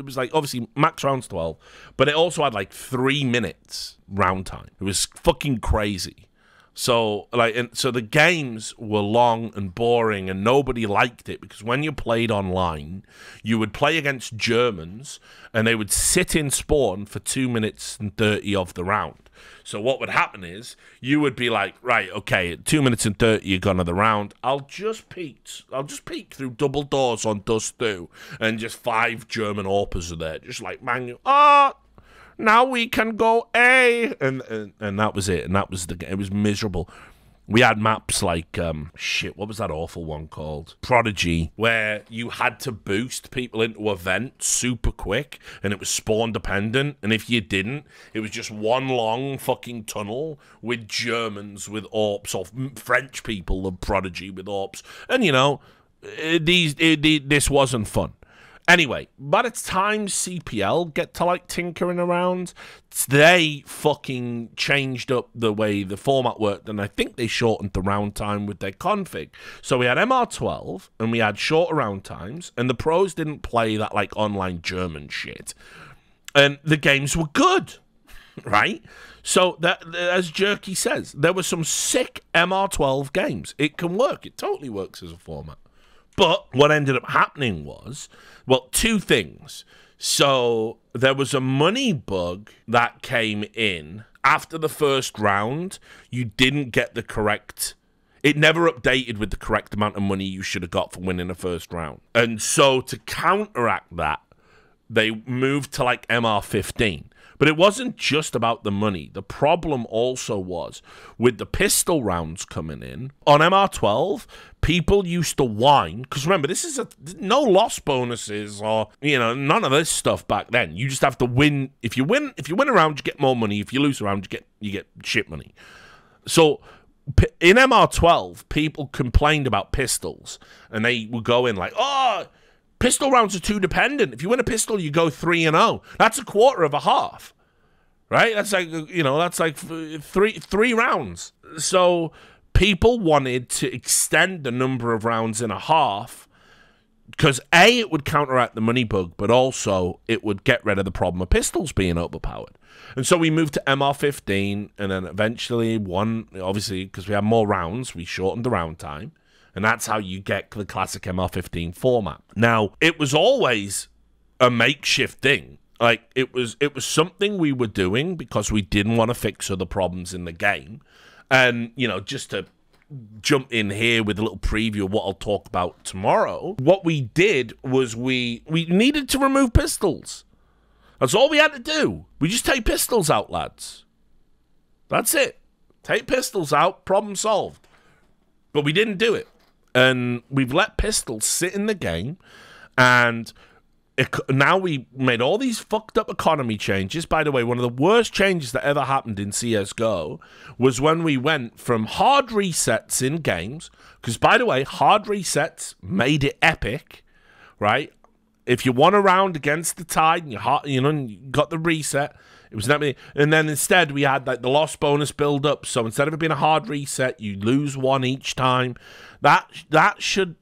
was like obviously max rounds 12, but it also had like 3 minutes round time. It was fucking crazy. So the games were long and boring, and nobody liked it because when you played online, you would play against Germans, and they would sit in spawn for 2 minutes and 30 of the round. So what would happen is you would be like, right, okay, at 2 minutes and 30 you're gone of the round. I'll just peek through double doors on Dust 2, and just 5 German AWPers are there, just like, man, now we can go A, and that was it, and that was it was miserable. We had maps like what was that awful one called? Prodigy, where you had to boost people into a vent super quick, and it was spawn dependent, and if you didn't, it was just one long fucking tunnel with Germans with AWPs, or French people of Prodigy with AWPs, and this wasn't fun. Anyway, by the time CPL get to like tinkering around, they fucking changed up the way the format worked, and I think they shortened the round time with their config. So we had MR12, and we had shorter round times, and the pros didn't play that like online German shit, and the games were good, right? So that, as Jerky says, there were some sick MR12 games. It can work. It totally works as a format. But what ended up happening was, well, 2 things. So there was a money bug that came in after the first round. You didn't get the correct. It never updated with the correct amount of money you should have got for winning a first round. And so to counteract that, they moved to like MR15. But it wasn't just about the money. The problem also was with the pistol rounds coming in. On MR12, people used to whine. Because remember, this is no loss bonuses or, none of this stuff back then. You just have to win. If you win a round, you get more money. If you lose a round, you get shit money. So in MR12, people complained about pistols. And they would go in like, oh, pistol rounds are too dependent. If you win a pistol, you go 3-0. That's a quarter of a half, right? That's like three rounds. So people wanted to extend the number of rounds in a half because A, it would counteract the money bug, but also it would get rid of the problem of pistols being overpowered. And so we moved to MR15, and then eventually obviously, because we had more rounds, we shortened the round time. And that's how you get the classic MR15 format. Now, it was always a makeshift thing. Like, it was something we were doing because we didn't want to fix other problems in the game. And, just to jump in here with a little preview of what I'll talk about tomorrow, what we did was we needed to remove pistols. That's all we had to do. We just take pistols out, lads. That's it. Take pistols out, problem solved. But we didn't do it. And we've let pistols sit in the game, and now we made all these fucked up economy changes. By the way, one of the worst changes that ever happened in CSGO was when we went from hard resets in games, because, by the way, hard resets made it epic, right? If you won a round against the Tide and you got the reset, it was nothing. And then instead we had like the loss bonus build up. So instead of it being a hard reset, you lose one each time. That should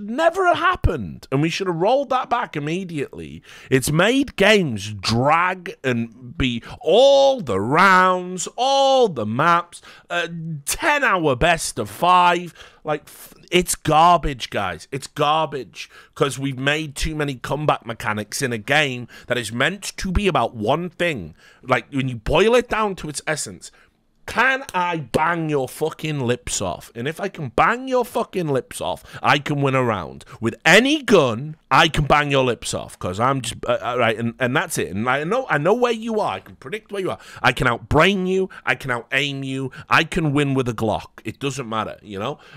never have happened, and we should have rolled that back immediately. It's made games drag and be all the rounds, all the maps, 10-hour best of 5. Like, it's garbage, guys. It's garbage because we've made too many comeback mechanics in a game that is meant to be about one thing. Like, when you boil it down to its essence, can I bang your fucking lips off? And if I can bang your fucking lips off, I can win a round. With any gun, I can bang your lips off because I'm just right, and that's it. And I know where you are. I can predict where you are. I can outbrain you. I can out-aim you. I can win with a Glock. It doesn't matter,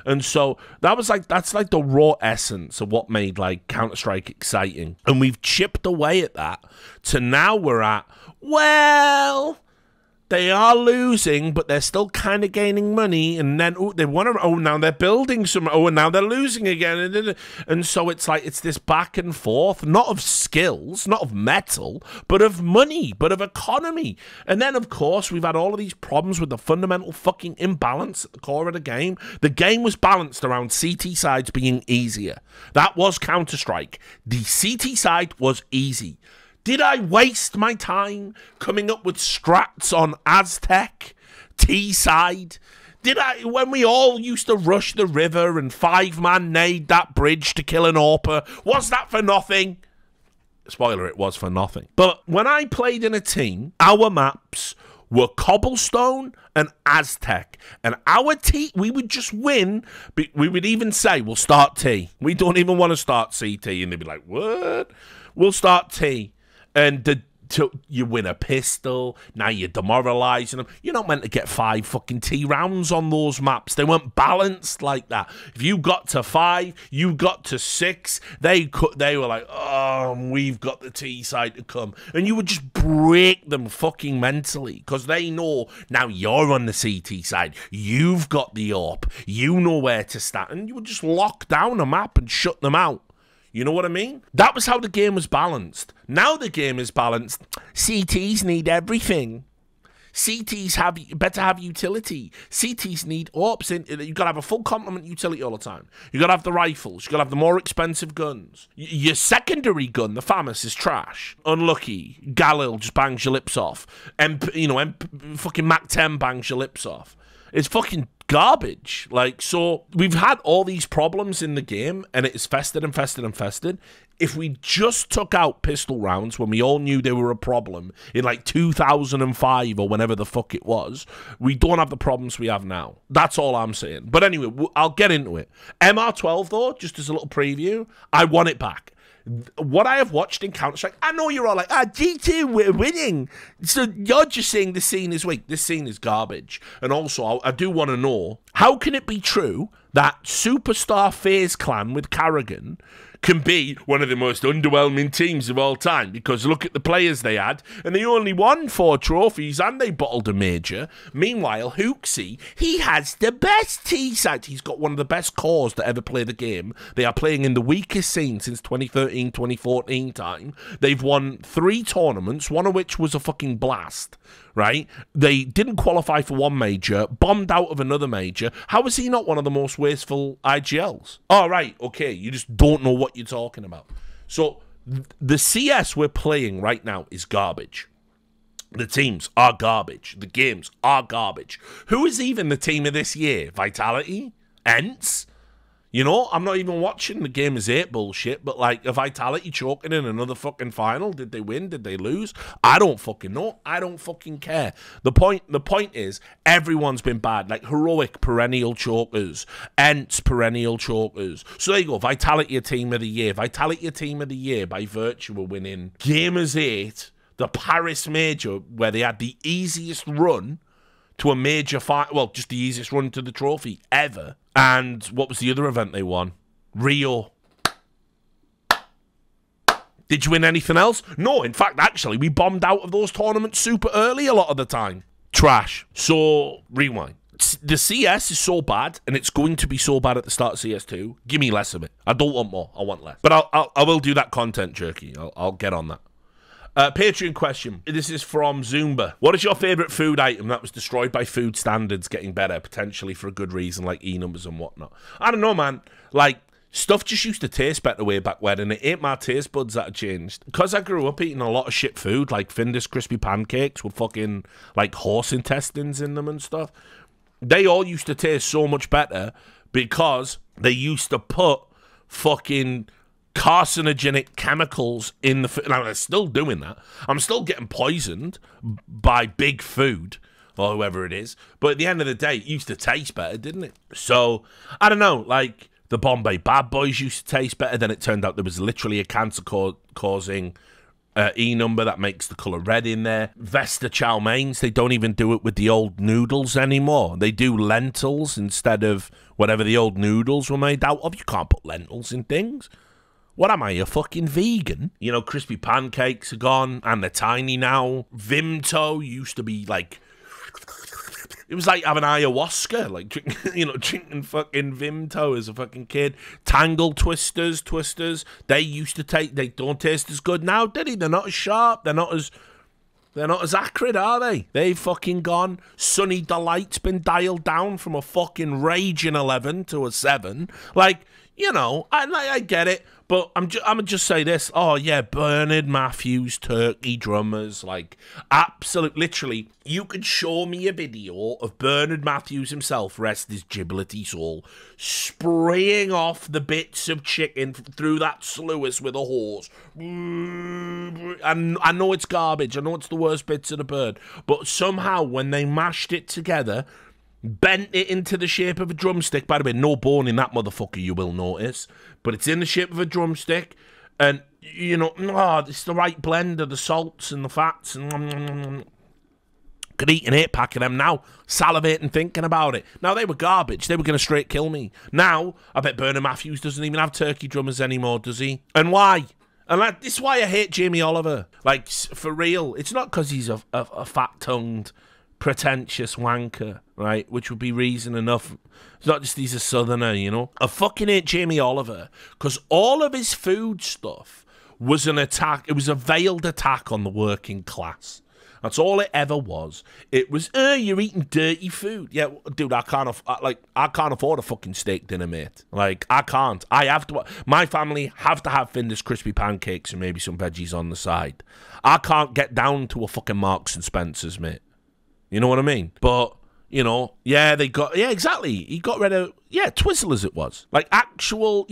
And so that's like the raw essence of what made like Counter-Strike exciting. And we've chipped away at that to now we're at, well, they are losing, but they're still kind of gaining money. And then, they want to, now they're building some, and now they're losing again. And so it's like, it's this back and forth, not of skills, not of metal, but of money, but of economy. And then, of course, we've had all of these problems with the fundamental fucking imbalance at the core of the game. The game was balanced around CT sides being easier. That was Counter-Strike. The CT side was easy. Did I waste my time coming up with strats on Aztec, T-side? When we all used to rush the river and 5-man nade that bridge to kill an AWPer, was that for nothing? Spoiler, it was for nothing. But when I played in a team, our maps were Cobblestone and Aztec. And our T, we would just win. We would even say, we'll start T. We don't even want to start CT. And they'd be like, what? We'll start T. And you win a pistol, now you're demoralising them. You're not meant to get 5 fucking T rounds on those maps. They weren't balanced like that. If you got to 5, you got to 6, they were like, oh, we've got the T side to come. And you would just break them fucking mentally because they know now you're on the CT side. You've got the AWP. You know where to start. And you would just lock down a map and shut them out. You know what I mean? That was how the game was balanced. Now the game is balanced. CTs need everything. CTs better have utility. CTs need AWPs. You've got to have a full complement utility all the time. You've got to have the rifles. You've got to have the more expensive guns. Your secondary gun, the FAMAS, is trash. Unlucky. Galil just bangs your lips off. Fucking Mac 10 bangs your lips off. It's fucking garbage. Like, so we've had all these problems in the game, and it is festered and festered and festered. If we just took out pistol rounds when we all knew they were a problem in like 2005 or whenever the fuck it was, we don't have the problems we have now. That's all I'm saying. But anyway, I'll get into it. MR12 though, just as a little preview, I want it back. What I have watched in Counter-Strike, I know you're all like, G2, we're winning. So you're just saying the scene is weak. This scene is garbage. And also, I do want to know, how can it be true that Superstar FaZe Clan with Carrigan can be one of the most underwhelming teams of all time? Because look at the players they had, and they only won 4 trophies, and they bottled a major. Meanwhile, Hooksy, he has the best T-side. He's got one of the best cores to ever play the game. They are playing in the weakest scene since 2013, 2014 time. They've won 3 tournaments, one of which was a fucking blast, right? They didn't qualify for one major, bombed out of another major. How is he not one of the most wasteful IGLs? Oh, right, okay, you just don't know what you're talking about. So the CS we're playing right now is garbage. The teams are garbage. The games are garbage. Who is even the team of this year? Vitality? Ents? You know, I'm not even watching the Game is 8 bullshit, but like, a Vitality choking in another fucking final? Did they win? Did they lose? I don't fucking know. I don't fucking care. The point is, everyone's been bad. Like, Heroic, perennial chokers. Ents, perennial chokers. So there you go. Vitality, a team of the year. Vitality, a team of the year by virtue of winning Game is 8, the Paris Major, where they had the easiest run to a major fight, well, just the easiest run to the trophy ever. And what was the other event they won? Rio. Did you win anything else? No, in fact, actually, we bombed out of those tournaments super early a lot of the time. Trash. So, rewind. The CS is so bad, and it's going to be so bad at the start of CS2. Give me less of it. I don't want more. I want less. But I will do that content jerky. I'll get on that. Patreon question. This is from Zumba. What is your favourite food item that was destroyed by food standards getting better, potentially for a good reason, like E-numbers and whatnot? I don't know, man. Like, stuff just used to taste better way back when, and it ain't my taste buds that have changed. Because I grew up eating a lot of shit food, like Findus crispy pancakes with fucking, like, horse intestines in them and stuff. They all used to taste so much better because they used to put fucking carcinogenic chemicals in the food. Now, they're still doing that. I'm still getting poisoned by big food or whoever it is. But at the end of the day, it used to taste better, didn't it? So, I don't know, like, the Bombay Bad Boys used to taste better. Then it turned out there was literally a cancer-causing E-number that makes the colour red in there. Vesta chow mains, they don't even do it with the old noodles anymore. They do lentils instead of whatever the old noodles were made out of. You can't put lentils in things. What am I, a fucking vegan? You know, crispy pancakes are gone, and they're tiny now. Vimto used to be like, it was like having ayahuasca, like, drinking fucking Vimto as a fucking kid. Tangle Twisters, they used to taste, they don't taste as good now, did they? They're not as sharp, they're not as acrid, are they? They've fucking gone. Sunny Delight's been dialed down from a fucking raging 11 to a 7. Like, you know, I get it. But I'm gonna just say this. Oh, yeah, Bernard Matthews, Turkey drummers. Like, absolute, literally, you could show me a video of Bernard Matthews himself, rest his giblety soul, spraying off the bits of chicken through that sluice with a horse. And I know it's garbage. I know it's the worst bits of the bird. But somehow, when they mashed it together, bent it into the shape of a drumstick. By the way, no bone in that motherfucker, you will notice. But it's in the shape of a drumstick. And, you know, it's the right blend of the salts and the fats. And could eat an 8-pack of them now, salivating thinking about it. Now, they were garbage. They were going to straight kill me. Now, I bet Bernard Matthews doesn't even have turkey drummers anymore, does he? And why? And this is why I hate Jamie Oliver. Like, for real. It's not because he's a fat-tongued, pretentious wanker, right? Which would be reason enough. It's not just he's a southerner, you know. I fucking hate Jamie Oliver because all of his food stuff was an attack. It was a veiled attack on the working class. That's all it ever was. It was, you're eating dirty food. Yeah, dude, I can't afford a fucking steak dinner, mate. Like, I can't. I have to. My family have to have Findus crispy pancakes and maybe some veggies on the side. I can't get down to a fucking Marks and Spencer's, mate. You know what I mean? But, You know, yeah, exactly. He got rid of, Twizzlers it was. Like actual,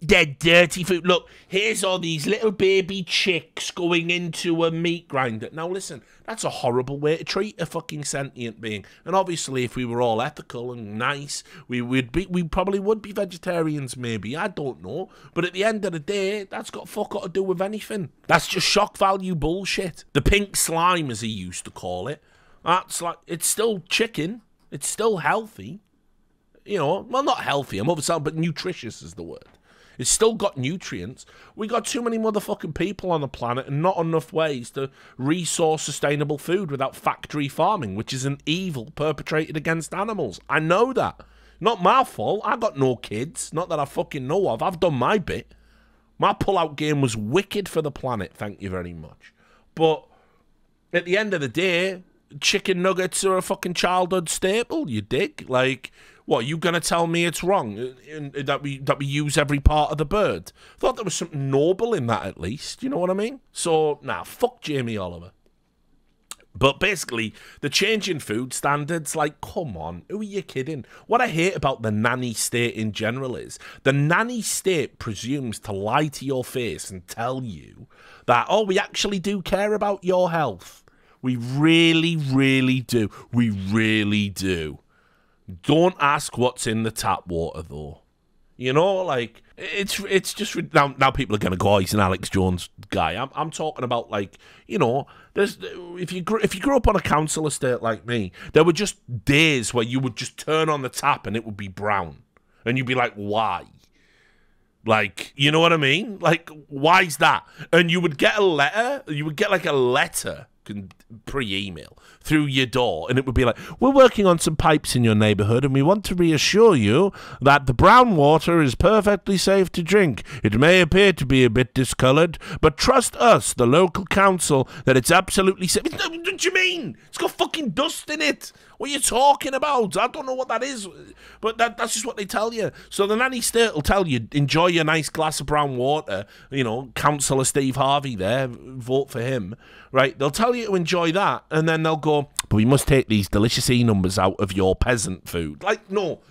dead, dirty food. Look, here's all these little baby chicks going into a meat grinder. Now listen, that's a horrible way to treat a fucking sentient being. And obviously, if we were all ethical and nice, we probably would be vegetarians, maybe. I don't know. But at the end of the day, that's got fuck all to do with anything. That's just shock value bullshit. The pink slime, as he used to call it. That's like, it's still chicken. It's still healthy. Well, not healthy, I'm overselling, but nutritious is the word. It's still got nutrients. We got too many motherfucking people on the planet and not enough ways to resource sustainable food without factory farming, which is an evil perpetrated against animals. I know that. Not my fault. I got no kids. Not that I fucking know of. I've done my bit. My pull-out game was wicked for the planet, thank you very much. But at the end of the day, chicken nuggets are a fucking childhood staple, you dig? Like, what, you gonna tell me it's wrong that we use every part of the bird? Thought there was something noble in that, at least. You know what I mean? So, fuck Jamie Oliver. But basically, the change in food standards, like, come on, who are you kidding? What I hate about the nanny state in general is the nanny state presumes to lie to your face and tell you that, oh, we actually do care about your health. We really, really do. We really do. Don't ask what's in the tap water, though. Like, it's just... Now people are going to go, oh, he's an Alex Jones guy. I'm talking about, like, if you grew up on a council estate like me, there were just days where you would just turn on the tap and it would be brown. And you'd be like, why? Like, you know what I mean? Like, why's that? And you would get a letter. You would get, like, a letter pre-email through your door, and it would be like, we're working on some pipes in your neighborhood and we want to reassure you that the brown water is perfectly safe to drink. It may appear to be a bit discolored, but trust us, the local council, that it's absolutely safe. What do you mean? It's got fucking dust in it. What are you talking about? I don't know what that is, but that's just what they tell you. So the nanny state will tell you, enjoy your nice glass of brown water. Councillor Steve Harvey there, vote for him. Right, they'll tell you to enjoy that, and then they'll go, but we must take these delicious E-numbers out of your peasant food. Like, no,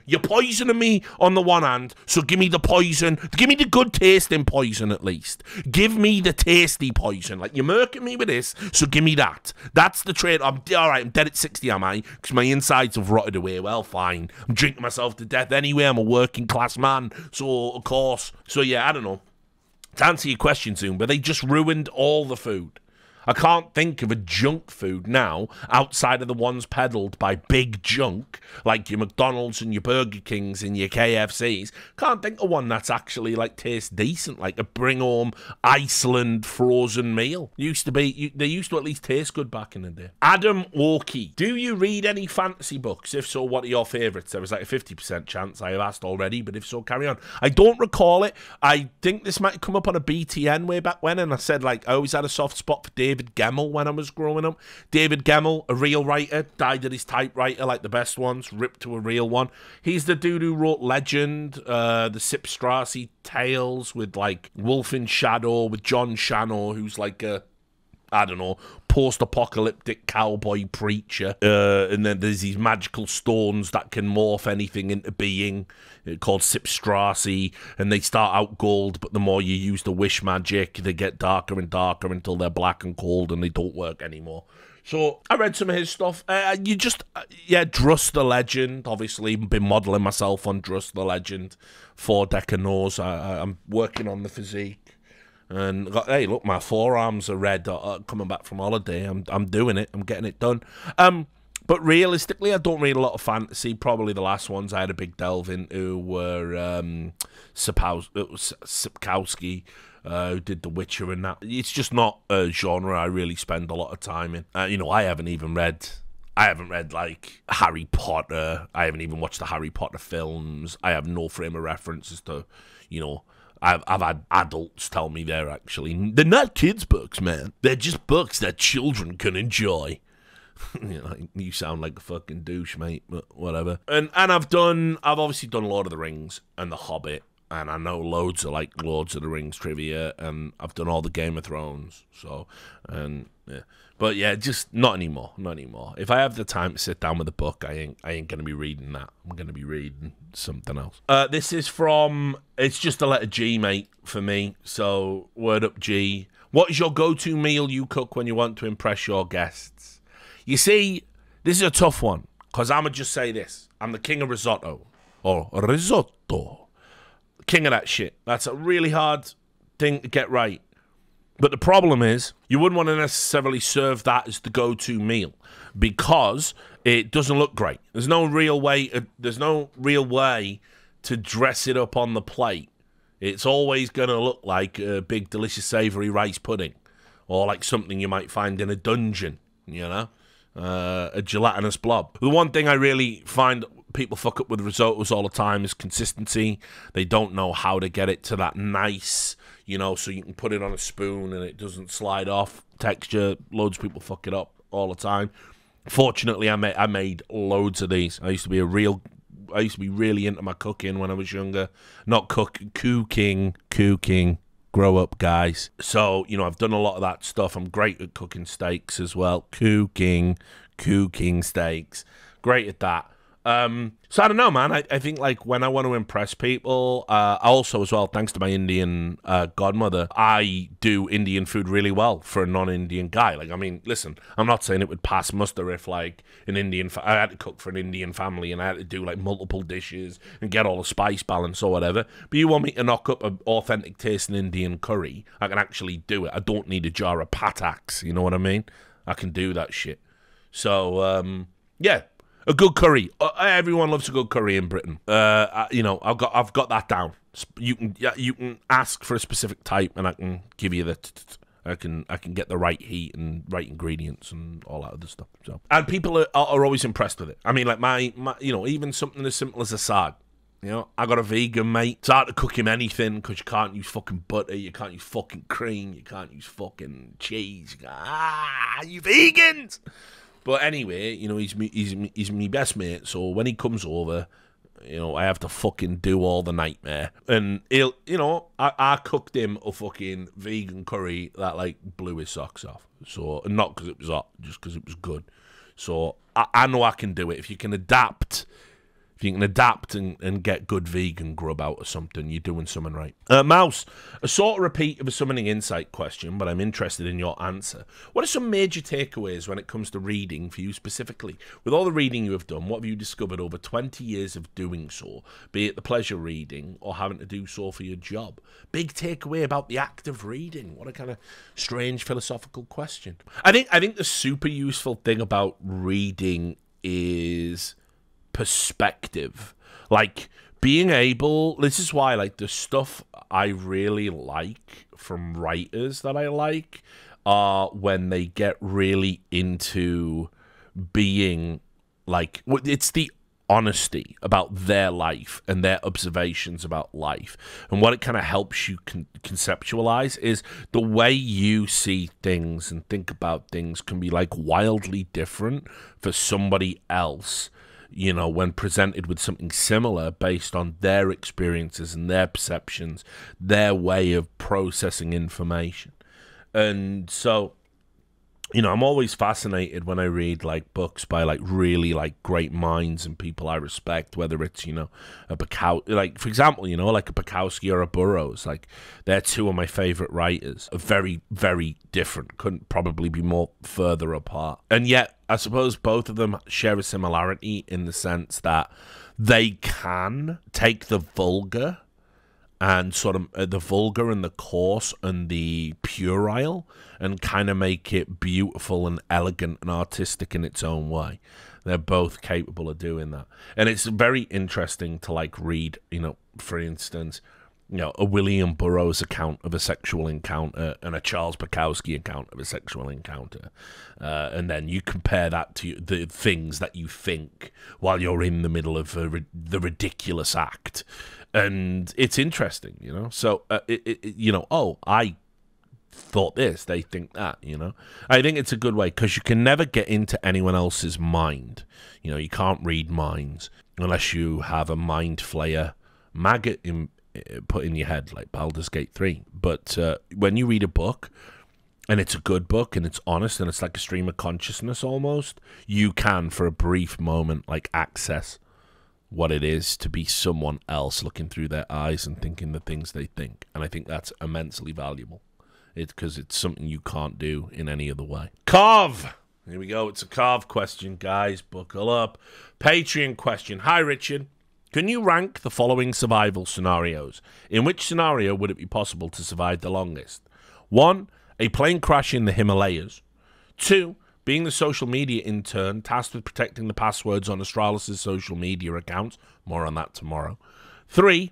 you're poisoning me on the one hand, so give me the poison. Give me the good tasting poison, at least. Give me the tasty poison. Like, you're murking me with this, so give me that. That's the trade. All right, I'm dead at 60, am I? Because my insides have rotted away. Well, fine. I'm drinking myself to death anyway. I'm a working class man, so, of course. So, yeah, I don't know. To answer your question soon, but they just ruined all the food. I can't think of a junk food now outside of the ones peddled by big junk, like your McDonald's and your Burger Kings and your KFCs. Can't think of one that's actually, like, tastes decent, like a bring home Iceland frozen meal. They used to at least taste good back in the day. Adam Walkie, do you read any fantasy books? If so, what are your favourites? There was like a 50% chance I have asked already, but if so, carry on. I don't recall it. I think this might have come up on a BTN way back when, and I said, like, I always had a soft spot for David Gemmell when I was growing up. David Gemmell, a real writer, died at his typewriter like the best ones, ripped to a real one. He's the dude who wrote Legend, the Sipstrasse tales with, like, Wolf in Shadow, with John Shannon, who's like a, I don't know, post-apocalyptic cowboy preacher. And then there's these magical stones that can morph anything into being, called Sipstrasse, and they start out gold, but the more you use the wish magic, they get darker and darker until they're black and cold and they don't work anymore. So I read some of his stuff. Druss the Legend. Obviously, been modelling myself on Druss the Legend. 4-decker nose. I'm working on the physique. And hey, look, my forearms are red. Coming back from holiday, I'm doing it. I'm getting it done. But realistically, I don't read a lot of fantasy. Probably the last ones I had a big delve into were Sapkowski, who did The Witcher and that. It's just not a genre I really spend a lot of time in. I haven't read like Harry Potter. I haven't even watched the Harry Potter films. I have no frame of reference as to, I've had adults tell me they're not kids' books, man. They're just books that children can enjoy. You sound like a fucking douche, mate, but whatever. And I've obviously done Lord of the Rings and The Hobbit and I know loads of like Lords of the Rings trivia, and I've done all the Game of Thrones. So, and yeah, but yeah, just not anymore. Not anymore. If I have the time to sit down with a book, I ain't gonna be reading that. I'm gonna be reading something else. This is from. It's just the letter G, mate, for me. So word up, G. What is your go-to meal you cook when you want to impress your guests? You see, this is a tough one because I'ma just say this: I'm the king of risotto, or risotto. King of that shit. That's a really hard thing to get right. But the problem is, you wouldn't want to necessarily serve that as the go-to meal because it doesn't look great. There's no real way. There's no real way to dress it up on the plate. It's always going to look like a big, delicious, savory rice pudding, or like something you might find in a dungeon. You know, a gelatinous blob. The one thing I really find people fuck up with risottos all the time is consistency. They don't know how to get it to that nice, you know, so you can put it on a spoon and it doesn't slide off texture. Loads of people fuck it up all the time. Fortunately, I made loads of these. I used to be really into my cooking when I was younger. Not cooking. Grow up, guys. So, you know, I've done a lot of that stuff. I'm great at cooking steaks as well. Cooking steaks. Great at that. So I don't know, man. I think like when I want to impress people, also as well, thanks to my Indian godmother, I do Indian food really well for a non-Indian guy. Like, I mean, listen, I'm not saying it would pass muster if like an Indian, I had to cook for an Indian family and I had to do like multiple dishes and get all the spice balance or whatever. But you want me to knock up an authentic tasting Indian curry, I can actually do it. I don't need a jar of pataks, you know what I mean? I can do that shit. So, yeah. A good curry. Everyone loves a good curry in Britain. You know, I've got that down. You can ask for a specific type, and I can give you the. I can get the right heat and right ingredients and all that other stuff. So, and people are always impressed with it. I mean, like my you know, even something as simple as a sag. You know, I got a vegan mate. It's hard to cook him anything because you can't use fucking butter, you can't use fucking cream, you can't use fucking cheese. You vegans. But anyway, you know, he's me best mate, so when he comes over, you know, I have to fucking do all the nightmare. And he'll, you know, I cooked him a fucking vegan curry that, like, blew his socks off. So, not because it was hot, just because it was good. So, I know I can do it. If you can adapt... If you can adapt and get good vegan grub out of something, you're doing something right. Mouse, a sort of repeat of a summoning insight question, but I'm interested in your answer. What are some major takeaways when it comes to reading for you specifically? With all the reading you have done, what have you discovered over 20 years of doing so, be it the pleasure reading or having to do so for your job? Big takeaway about the act of reading. What a kind of strange philosophical question. I think the super useful thing about reading is perspective. Like being able, this is why like the stuff I really like from writers that I like are when they get really into being like, it's the honesty about their life and their observations about life, and what it kind of helps you conceptualize is the way you see things and think about things can be like wildly different for somebody else, you know, when presented with something similar based on their experiences and their perceptions, their way of processing information. And so, you know, I'm always fascinated when I read like books by like really like great minds and people I respect, whether it's, you know, a Bukowski, like for example, you know, like a Bukowski or a Burroughs. Like they're two of my favorite writers. Very, very different. Couldn't probably be more further apart. And yet, I suppose both of them share a similarity in the sense that they can take the vulgar and sort of the vulgar and the coarse and the puerile and kind of make it beautiful and elegant and artistic in its own way. They're both capable of doing that. And it's very interesting to like read, you know, for instance, you know, a William Burroughs account of a sexual encounter and a Charles Bukowski account of a sexual encounter. And then you compare that to the things that you think while you're in the middle of the ridiculous act. And it's interesting, you know. So, you know, oh, I thought this, they think that, you know. I think it's a good way because you can never get into anyone else's mind. You know, you can't read minds unless you have a mind flayer maggot put in your head, like Baldur's Gate 3. But when you read a book, and it's a good book, and it's honest, and it's like a stream of consciousness almost, you can, for a brief moment, like access what it is to be someone else looking through their eyes and thinking the things they think. And I think that's immensely valuable. Because it's something you can't do in any other way. Carve! Here we go. It's a Carve question, guys. Buckle up. Patreon question. Hi, Richard. Can you rank the following survival scenarios? In which scenario would it be possible to survive the longest? 1, a plane crash in the Himalayas. 2, being the social media intern tasked with protecting the passwords on Astralis' social media accounts. More on that tomorrow. 3,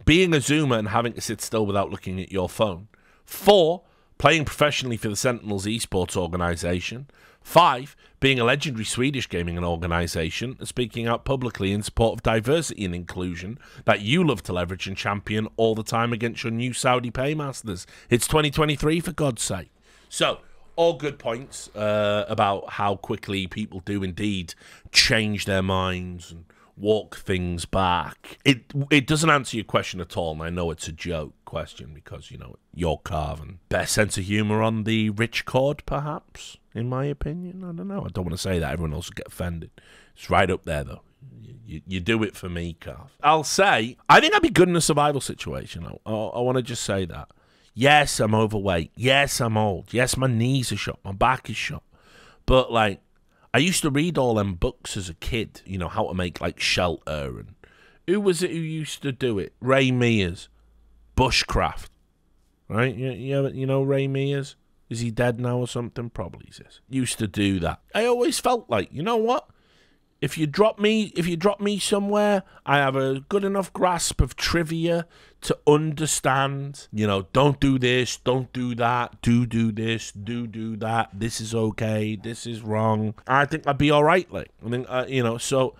being a Zoomer and having to sit still without looking at your phone. 4, playing professionally for the Sentinels esports organization. 5, being a legendary Swedish gaming organization and speaking out publicly in support of diversity and inclusion that you love to leverage and champion all the time against your new Saudi paymasters. It's 2023, for God's sake. So, all good points about how quickly people do indeed change their minds and walk things back. It doesn't answer your question at all, and I know it's a joke question because, you know, you're carving. Best sense of humour on the rich chord, perhaps, in my opinion. I don't know. I don't want to say that. Everyone else will get offended. It's right up there, though. You do it for me, Carve. I'll say, I think I'd be good in a survival situation. I want to just say that. Yes, I'm overweight. Yes, I'm old. Yes, my knees are shot. My back is shot. But, like, I used to read all them books as a kid, you know, how to make, like, shelter. And who was it who used to do it? Ray Mears. Bushcraft. Right? You know Ray Mears? Is he dead now or something? Probably he is. Used to do that. I always felt like, you know what? If you drop me somewhere, I have a good enough grasp of trivia to understand, you know, don't do this, don't do that, do this, do that, this is okay, this is wrong. I think I'd be all right, like, I think, you know, so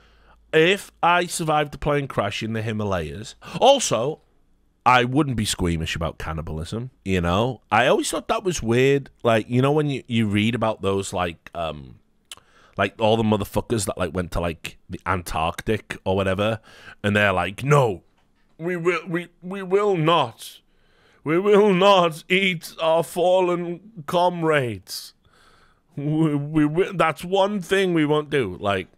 if I survived the plane crash in the Himalayas, also, I wouldn't be squeamish about cannibalism, you know? I always thought that was weird, like, you know, when you read about those, like all the motherfuckers that, like, went to, like, the Antarctic or whatever, and they're like, no, we will not eat our fallen comrades. That's one thing we won't do. Like,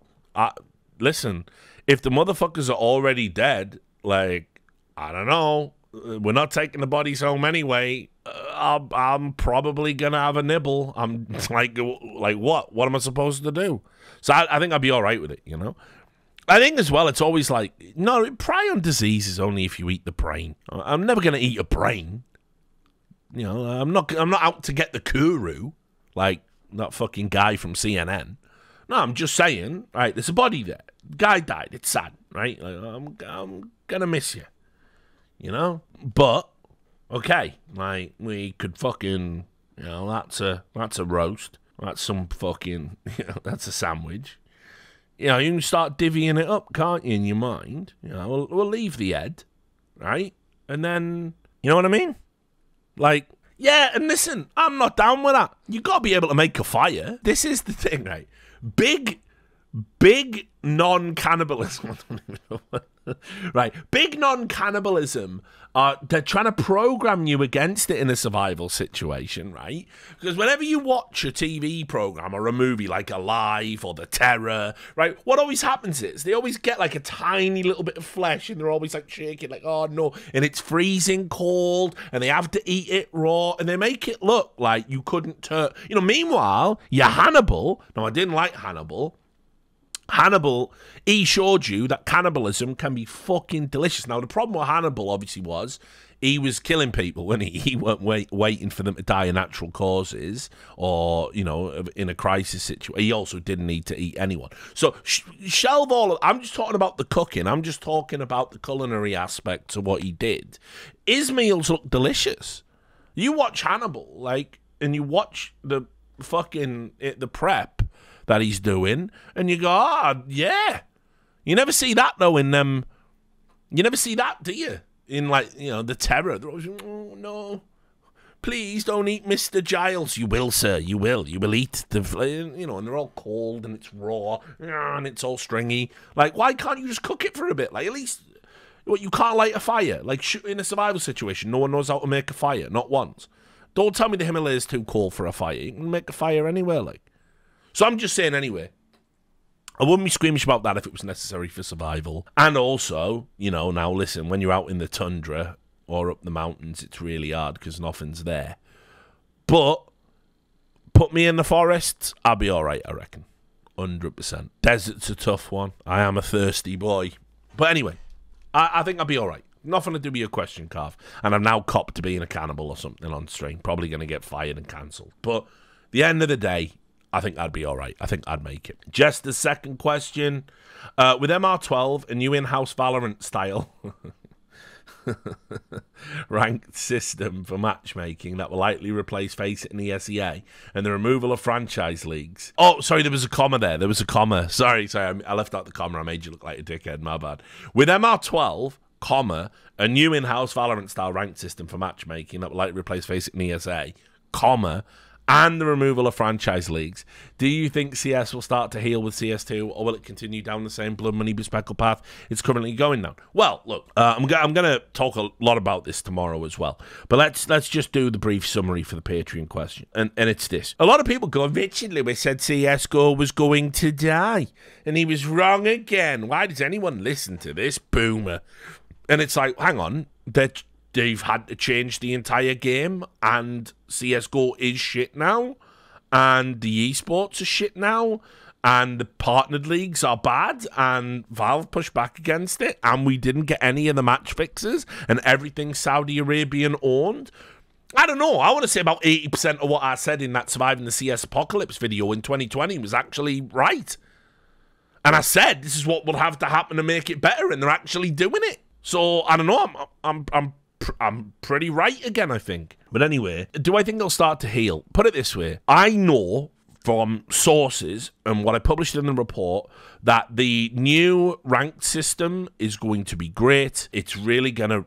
listen, if the motherfuckers are already dead, like, I don't know, we're not taking the bodies home anyway. I'm probably gonna have a nibble. I'm like what? What am I supposed to do? So I think I'd be all right with it, you know. I think as well, it's always like, no, prion disease is only if you eat the brain. I'm never gonna eat a brain. You know, I'm not out to get the kuru like that fucking guy from CNN. No, I'm just saying, right? There's a body there. Guy died. It's sad, right? Like, I'm gonna miss you, you know. But okay, like, we could fucking, you know, that's a roast. That's some fucking, you know, that's a sandwich. You know, you can start divvying it up, can't you, in your mind? You know, we'll leave the head, right? And then, you know what I mean? Like, yeah, and listen, I'm not down with that. You got to be able to make a fire. This is the thing, right? Big non-cannibalism. Right, big non-cannibalism. They're trying to program you against it in a survival situation, right? Because whenever you watch a TV program or a movie like Alive or The Terror, right, what always happens is they always get like a tiny little bit of flesh and they're always like shaking, like, oh no, and it's freezing cold and they have to eat it raw and they make it look like you couldn't turn. You know, meanwhile, your Hannibal, no, I didn't like Hannibal, he showed you that cannibalism can be fucking delicious. Now, the problem with Hannibal, obviously, was he was killing people when he weren't waiting for them to die of natural causes or, you know, in a crisis situation. He also didn't need to eat anyone. So, shelve all of... I'm just talking about the cooking. I'm just talking about the culinary aspect to what he did. His meals look delicious. You watch Hannibal, like, and you watch the fucking... the prep that he's doing, and you go, yeah. You never see that, though, in them. You never see that, do you? In, like, you know, The Terror. They're always, oh, no. Please don't eat Mr. Giles. You will, sir. You will. You will eat the, you know, and they're all cold, and it's raw, and it's all stringy. Like, why can't you just cook it for a bit? Like, at least, What, you can't light a fire? Like, in a survival situation, no one knows how to make a fire, not once. Don't tell me the Himalayas too cold for a fire. You can make a fire anywhere, like. So I'm just saying anyway. I wouldn't be squeamish about that if it was necessary for survival. And also, you know, now listen, when you're out in the tundra or up the mountains, it's really hard because nothing's there. But put me in the forests, I'll be all right, I reckon. 100%. Desert's a tough one. I am a thirsty boy. But anyway, I think I'll be all right. Nothing to do with your question, Carv. And I'm now copped to being a cannibal or something on stream. Probably going to get fired and cancelled. But the end of the day, I think I'd be all right. I think I'd make it. Just the second question. With MR12, a new in-house Valorant style ranked system for matchmaking that will likely replace Face It in the SEA and the removal of franchise leagues. Oh, sorry, there was a comma there. There was a comma. Sorry, I left out the comma. I made you look like a dickhead. My bad. With MR12, comma, a new in-house Valorant-style ranked system for matchmaking that will likely replace Face It in the ESA, comma, and the removal of franchise leagues. Do you think CS will start to heal with CS2, or will it continue down the same blood money bespeckled path it's currently going down? Well, look, I'm going to talk a lot about this tomorrow as well, but let's just do the brief summary for the Patreon question, and it's this. A lot of people go, Richard Lewis said CSGO was going to die, and he was wrong again. Why does anyone listen to this boomer? And it's like, hang on, they've had to change the entire game, and CSGO is shit now, and the esports are shit now, and the partnered leagues are bad, and Valve pushed back against it, and we didn't get any of the match fixes, and everything's Saudi Arabian owned. I don't know. I want to say about 80% of what I said in that Surviving the CS Apocalypse video in 2020 was actually right. And I said this is what will have to happen to make it better, and they're actually doing it. So I don't know. I'm pretty right again, I think. But anyway, do I think they'll start to heal? Put it this way. I know from sources and what I published in the report that the new ranked system is going to be great. It's really going to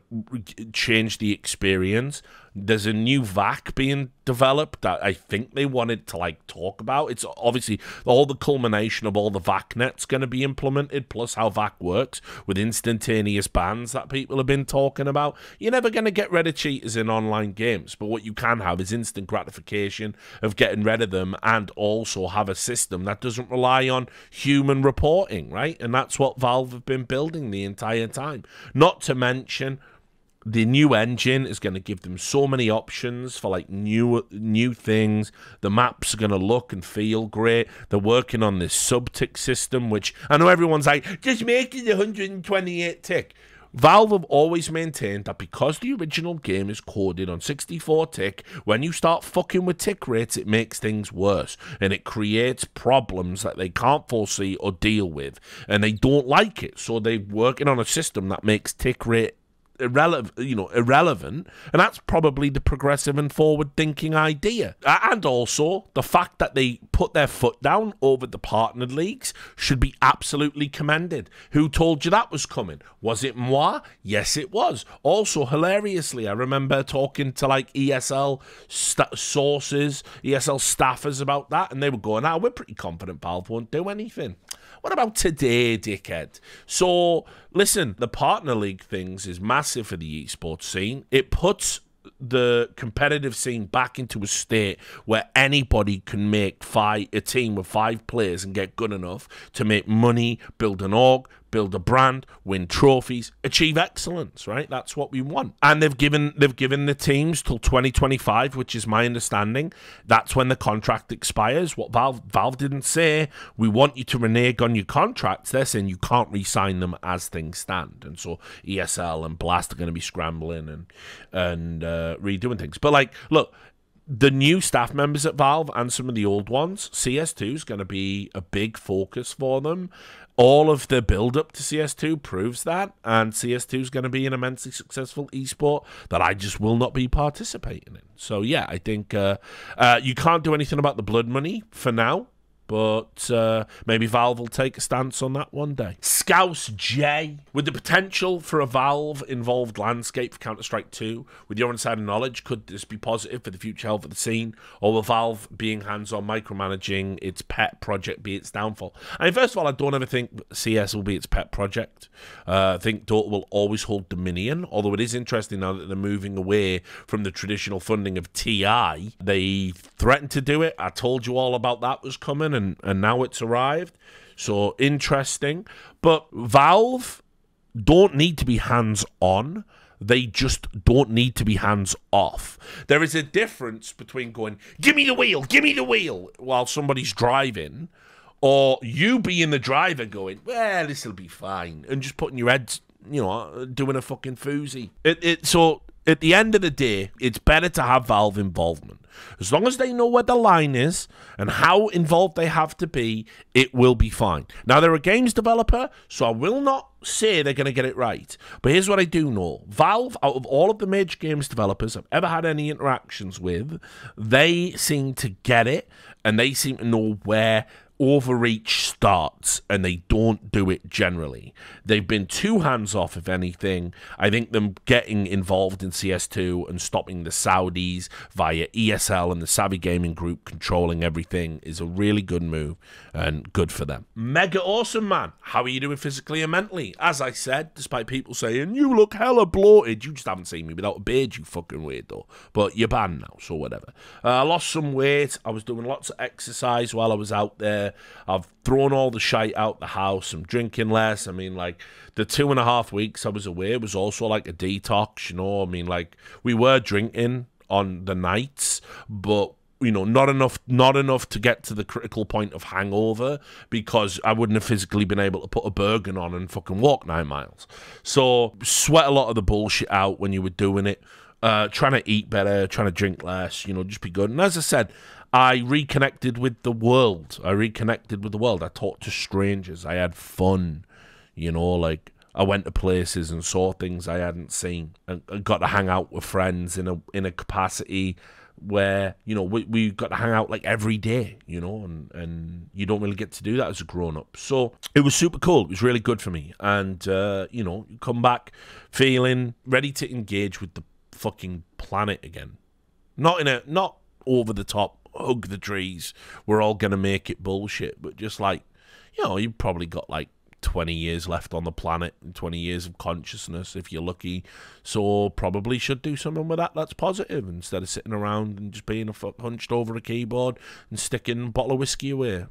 change the experience. There's a new VAC being developed that I think they wanted to like talk about. It's obviously all the culmination of all the VAC nets going to be implemented, plus how VAC works with instantaneous bans that people have been talking about. You're never going to get rid of cheaters in online games, but what you can have is instant gratification of getting rid of them, and also have a system that doesn't rely on human reporting, right? And that's what Valve have been building the entire time. Not to mention, the new engine is going to give them so many options for like new things. The maps are going to look and feel great. They're working on this sub-tick system, which I know everyone's like, just make it 128 tick. Valve have always maintained that because the original game is coded on 64 tick, when you start fucking with tick rates, it makes things worse, and it creates problems that they can't foresee or deal with, and they don't like it. So they're working on a system that makes tick rate irrelevant, and that's probably the progressive and forward-thinking idea. And also, the fact that they put their foot down over the partnered leagues should be absolutely commended. Who told you that was coming? Was it moi? Yes, it was. Also, hilariously, I remember talking to like ESL sources, ESL staffers about that, and they were going, we're pretty confident Valve won't do anything. What about today, dickhead? So, listen, the partner league things is massive for the esports scene. It puts the competitive scene back into a state where anybody can make a team with 5 players and get good enough to make money, build an org, build a brand, win trophies, achieve excellence, right? That's what we want. And they've given the teams till 2025, which is my understanding. That's when the contract expires. What Valve didn't say, we want you to renege on your contracts. They're saying you can't re-sign them as things stand. And so ESL and Blast are going to be scrambling and redoing things. But like, look, the new staff members at Valve and some of the old ones, CS2 is going to be a big focus for them. All of the build-up to CS2 proves that, and CS2 is going to be an immensely successful esport that I just will not be participating in. So, yeah, I think you can't do anything about the blood money for now. But maybe Valve will take a stance on that one day. Scouse J. With the potential for a Valve-involved landscape for Counter-Strike 2, with your insider knowledge, could this be positive for the future health of the scene? Or will Valve being hands-on micromanaging its pet project be its downfall? I mean, first of all, I don't ever think CS will be its pet project. I think Dota will always hold dominion, although it is interesting now that they're moving away from the traditional funding of TI. They threatened to do it. I told you all about that was coming, and now it's arrived. So interesting. But Valve don't need to be hands-on. They just don't need to be hands-off. There is a difference between going, give me the wheel, while somebody's driving, or you being the driver going, well, this'll be fine, and just putting your head, doing a fucking foosy. So at the end of the day, it's better to have Valve involvement. As long as they know where the line is and how involved they have to be, it will be fine. Now, they're a games developer, so I will not say they're going to get it right. But here's what I do know. Valve, out of all of the major games developers I've ever had any interactions with, they seem to get it, and they seem to know where overreach starts, and they don't do it generally. They've been too hands-off, if anything. I think them getting involved in CS2 and stopping the Saudis via ESL and the Savvy Gaming Group controlling everything is a really good move, and good for them. Mega awesome, man. How are you doing physically and mentally? As I said, despite people saying, you look hella bloated, you just haven't seen me without a beard, you fucking weirdo. But you're banned now, so whatever. I lost some weight. I was doing lots of exercise while I was out there. I've thrown all the shite out the house. I'm drinking less. I mean, like, the 2.5 weeks I was away was also like a detox, I mean, like, we were drinking on the nights, but not enough to get to the critical point of hangover, because I wouldn't have physically been able to put a Bergen on and fucking walk 9 miles. So sweat a lot of the bullshit out when you were doing it. Trying to eat better, trying to drink less, just be good. And as I said, I reconnected with the world. I talked to strangers. I had fun, like, I went to places and saw things I hadn't seen, and got to hang out with friends in a capacity where, we got to hang out like every day, and you don't really get to do that as a grown-up. So it was super cool. It was really good for me. And, you come back feeling ready to engage with the fucking planet again. Not over the top, hug the trees, we're all gonna make it bullshit, but just like, you've probably got like 20 years left on the planet, and 20 years of consciousness if you're lucky, so probably should do something with that that's positive, instead of sitting around and just being hunched over a keyboard and sticking a bottle of whiskey away,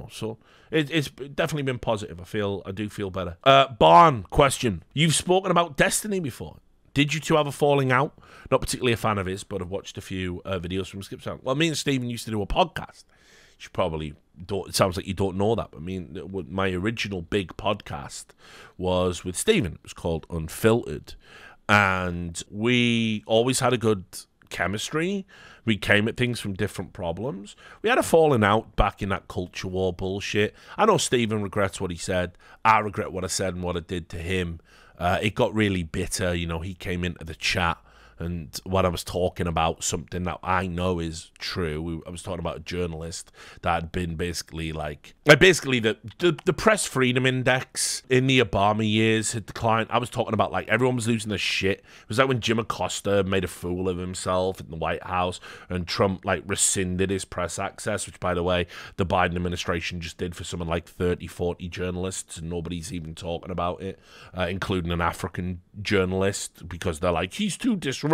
so it's definitely been positive. I do feel better. Barn question: you've spoken about Destiny before. Did you two have a falling out? Not particularly a fan of his, but I've watched a few videos from Skip Sound. Well, me and Stephen used to do a podcast. You probably don't. It sounds like you don't know that, but my original big podcast was with Stephen. It was called Unfiltered, and we always had a good chemistry. We came at things from different problems. We had a falling out back in that culture war bullshit. I know Stephen regrets what he said. I regret what I said and what I did to him. It got really bitter, he came into the chat, and what I was talking about, something that I know is true. I was talking about a journalist that had been basically the press freedom index in the Obama years had declined. I was talking about, like, everyone was losing their shit. It was like when Jim Acosta made a fool of himself in the White House, and Trump, like, rescinded his press access, which, by the way, the Biden administration just did for something like 30, 40 journalists, and nobody's even talking about it, including an African journalist, because they're like, he's too disruptive,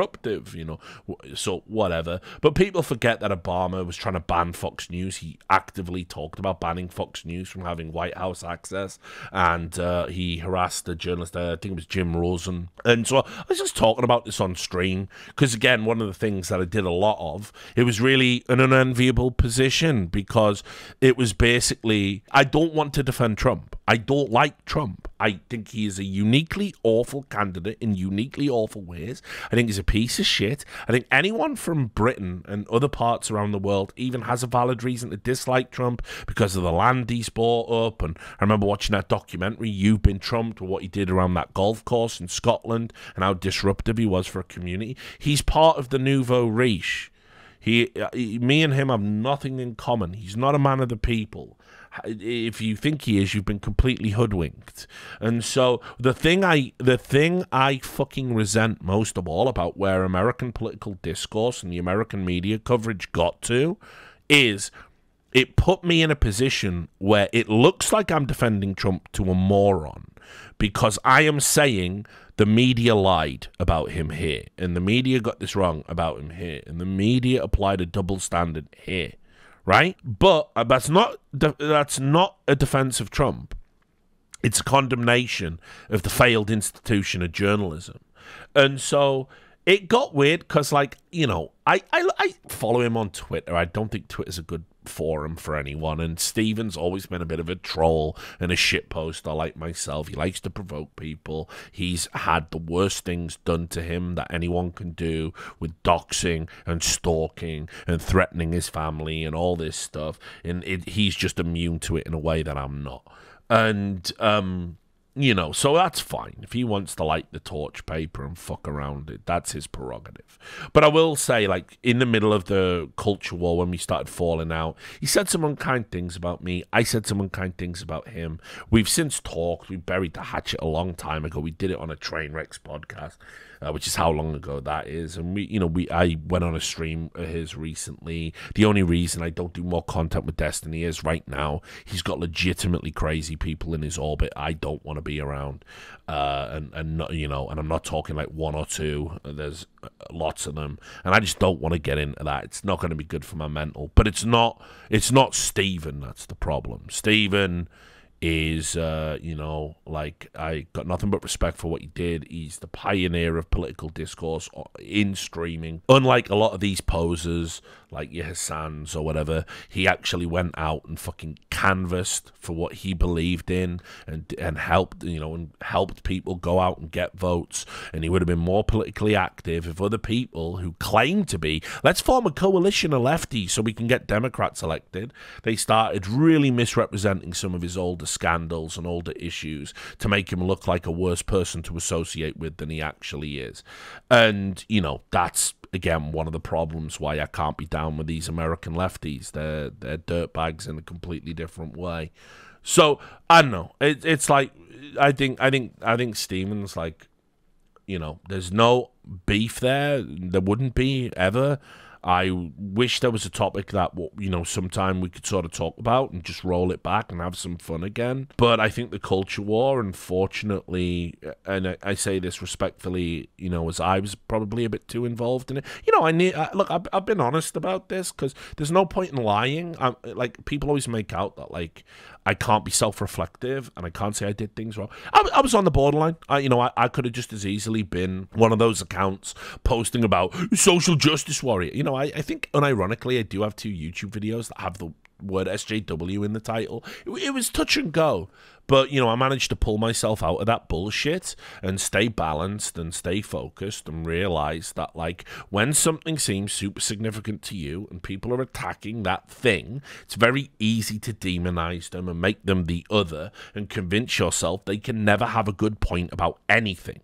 so whatever. But people forget that Obama was trying to ban Fox News. He actively talked about banning Fox News from having White House access, and he harassed a journalist, I think it was Jim Rosen. And so I was just talking about this on stream, because again, one of the things that I did a lot of, it was really an unenviable position, because it was basically, I don't want to defend Trump. I don't like Trump. I think he is a uniquely awful candidate in uniquely awful ways. I think he's a piece of shit. I think anyone from Britain and other parts around the world even has a valid reason to dislike Trump because of the land he's bought up. And I remember watching that documentary, You've Been Trumped, or what he did around that golf course in Scotland and how disruptive he was for a community. He's part of the nouveau riche. Me and him have nothing in common. He's not a man of the people. If you think he is, you've been completely hoodwinked. And so the thing I fucking resent most of all about where American political discourse and the American media coverage got to is it put me in a position where it looks like I'm defending Trump to a moron because I am saying the media lied about him here, and the media got this wrong about him here, and the media applied a double standard here, right? But that's not a defense of Trump. It's a condemnation of the failed institution of journalism. And so it got weird because, like, you know, I follow him on Twitter. I don't think Twitter's a good forum for anyone, and Steven's always been a bit of a troll and a shitposter like myself. He likes to provoke people. He's had the worst things done to him that anyone can do, with doxing and stalking and threatening his family and all this stuff, and he's just immune to it in a way that I'm not. And you know, so that's fine. If he wants to light the torch paper and fuck around it, that's his prerogative. But I will say, like, in the middle of the culture war, when we started falling out, he said some unkind things about me. I said some unkind things about him. We've since talked. We buried the hatchet a long time ago. We did it on a Trainwrecks podcast, which is how long ago that is. And I went on a stream of his recently. The only reason I don't do more content with Destiny is right now he's got legitimately crazy people in his orbit I don't want to be around, and not, you know, and I'm not talking like one or two. There's lots of them, and I just don't want to get into that. It's not going to be good for my mental. But it's not Steven that's the problem. Steven is, you know, like, I got nothing but respect for what he did. He's the pioneer of political discourse in streaming. Unlike a lot of these posers, like your Hassans or whatever, he actually went out and fucking canvassed for what he believed in, and helped, you know, and helped people go out and get votes. And he would have been more politically active if other people who claim to be, let's form a coalition of lefties so we can get Democrats elected, they started really misrepresenting some of his older scandals and older issues to make him look like a worse person to associate with than he actually is. And, you know, that's, again, one of the problems why I can't be down with these American lefties. They're dirtbags in a completely different way. So I don't know. It's like, I think Steven's like, you know, there's no beef there. There wouldn't be ever. I wish there was a topic that, you know, sometime we could sort of talk about and just roll it back and have some fun again. But I think the culture war, unfortunately, and I say this respectfully, you know, as I was probably a bit too involved in it. You know, look, I've been honest about this because there's no point in lying. Like, people always make out that, like, I can't be self-reflective and I can't say I did things wrong. I was on the borderline. I could have just as easily been one of those accounts posting about social justice warrior. You know, I think unironically I do have 2 YouTube videos that have the word SJW in the title. It was touch and go. But, you know, I managed to pull myself out of that bullshit and stay balanced and stay focused and realize that, like, when something seems super significant to you and people are attacking that thing, it's very easy to demonize them and make them the other and convince yourself they can never have a good point about anything.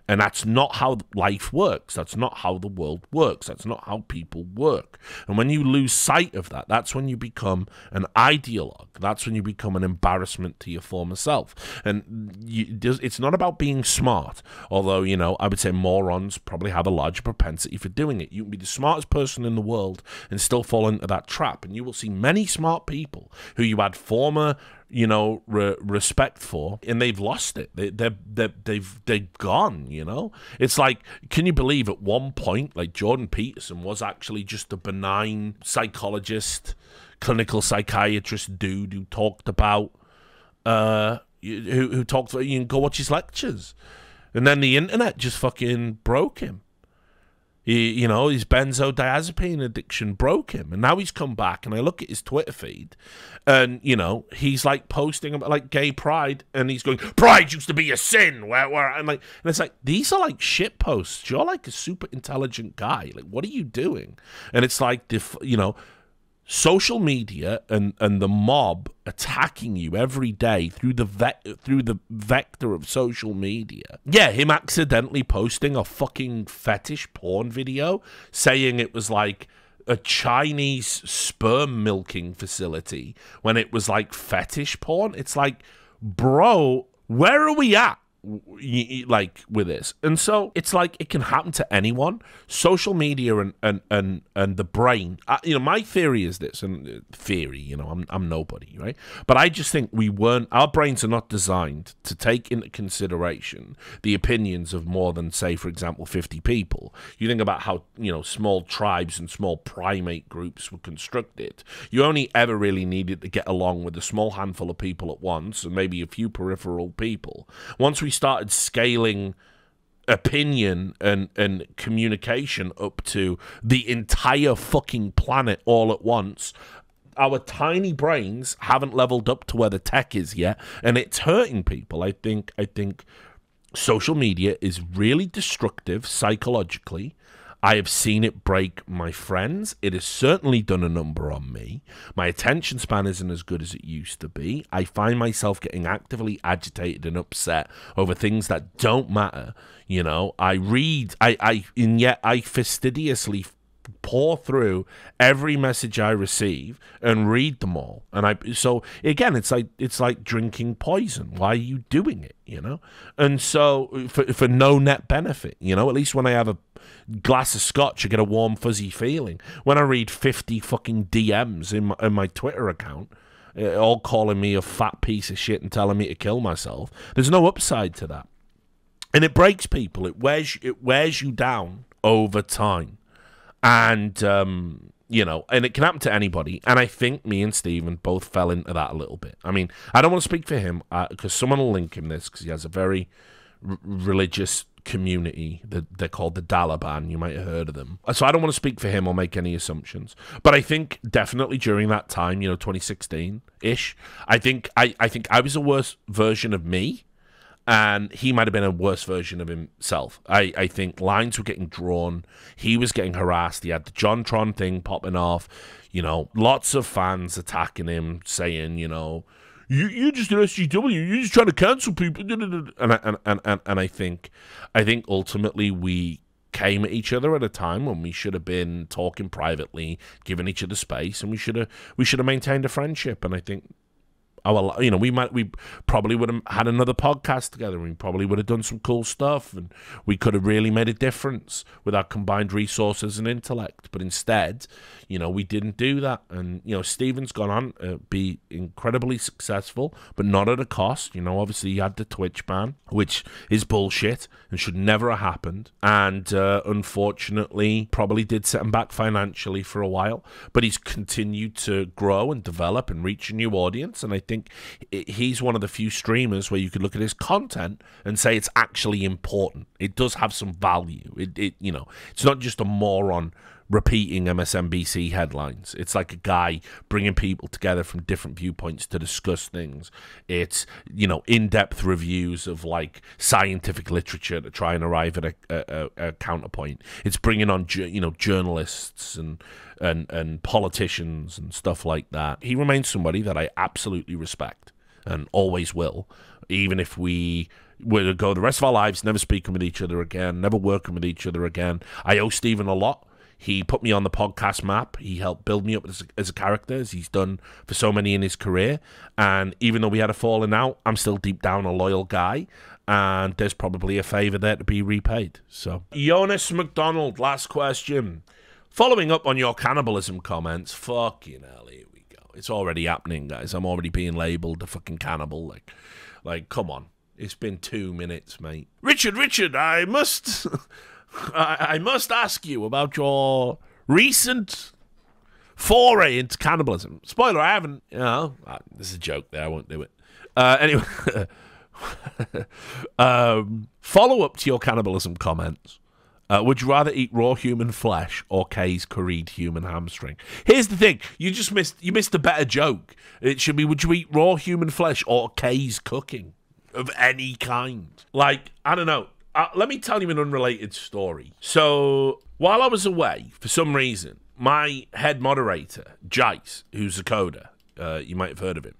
And that's not how life works. That's not how the world works. That's not how people work. And when you lose sight of that, that's when you become an ideologue. That's when you become an embarrassment to your former self. And it's not about being smart, although, you know, I would say morons probably have a larger propensity for doing it. You can be the smartest person in the world and still fall into that trap. And you will see many smart people who you had former, you know, respect for, and they've lost it. They've gone, you know? It's like, can you believe at one point, like, Jordan Peterson was actually just a benign psychologist, clinical psychiatrist dude who talked about, who talked about, you can go watch his lectures. And then the internet just fucking broke him. You know, his benzodiazepine addiction broke him, and now he's come back, and I look at his Twitter feed, and, you know, he's, like, posting about, like, gay pride, and he's going, pride used to be a sin, and it's like, these are, like, shit posts. You're, like, a super intelligent guy. Like, what are you doing? And it's like, you know, social media and the mob attacking you every day through the vector of social media. Yeah, him accidentally posting a fucking fetish porn video saying it was like a Chinese sperm milking facility when it was like fetish porn. It's like, bro, where are we at? Like with this, and so it's like it can happen to anyone. Social media and the brain. My theory is this, and theory. I'm nobody, right? But I just think our brains are not designed to take into consideration the opinions of more than, say, for example, 50 people. You think about how small tribes and small primate groups were constructed. You only ever really needed to get along with a small handful of people at once, and maybe a few peripheral people. Once we started scaling opinion and communication up to the entire fucking planet all at once, our tiny brains haven't leveled up to where the tech is yet, and it's hurting people. I think social media is really destructive psychologically. I have seen it break my friends. It has certainly done a number on me. My attention span isn't as good as it used to be. I find myself getting actively agitated and upset over things that don't matter. I read, and yet I fastidiously pour through every message I receive and read them all. And so again, it's like drinking poison. Why are you doing it? And so for no net benefit. At least when I have a glass of scotch, I get a warm fuzzy feeling. When I read 50 fucking DMs in my Twitter account, all calling me a fat piece of shit and telling me to kill myself, there's no upside to that, and it breaks people. It wears you down over time. And, and it can happen to anybody. And I think me and Steven both fell into that a little bit. I mean, I don't want to speak for him because someone will link him this because he has a very religious community that they're called the Taliban. You might have heard of them. So I don't want to speak for him or make any assumptions. But I think definitely during that time, 2016-ish, I think I was a worse version of me. And he might have been a worse version of himself. I think lines were getting drawn. He was getting harassed. He had the JonTron thing popping off. Lots of fans attacking him, saying, you're just an SGW. You're just trying to cancel people. And I think ultimately we came at each other at a time when we should have been talking privately, giving each other space, and we should have maintained a friendship. And I think we probably would have had another podcast together. We probably would have done some cool stuff, and we could have really made a difference with our combined resources and intellect. But instead, we didn't do that. And Steven's gone on to be incredibly successful, but not at a cost. Obviously he had the Twitch ban, which is bullshit and should never have happened. And unfortunately, probably did set him back financially for a while. But he's continued to grow and develop and reach a new audience. And I think he's one of the few streamers where you could look at his content and say it's actually important. It does have some value. It's not just a moron repeating MSNBC headlines. It's like a guy bringing people together from different viewpoints to discuss things. It's, in-depth reviews of like scientific literature to try and arrive at a counterpoint. It's bringing on, journalists and politicians and stuff like that. He remains somebody that I absolutely respect and always will, even if we were to go the rest of our lives never speaking with each other again, never working with each other again. I owe Steven a lot. He put me on the podcast map. He helped build me up as a character, as he's done for so many in his career. And even though we had a falling out, I'm still deep down a loyal guy. And there's probably a favour there to be repaid. So, Jonas McDonald, last question. Following up on your cannibalism comments, fucking hell, here we go. It's already happening, guys. I'm already being labelled a fucking cannibal. Like, come on. It's been 2 minutes, mate. Richard, I must... I must ask you about your recent foray into cannibalism. Spoiler, I haven't, this is a joke there, I won't do it. Anyway, follow-up to your cannibalism comments. Would you rather eat raw human flesh or Kay's curried human hamstring? Here's the thing, you missed a better joke. It should be, would you eat raw human flesh or Kay's cooking of any kind? Like, I don't know. Let me tell you an unrelated story. So, while I was away, for some reason, my head moderator, Jace, who's a coder, you might have heard of him,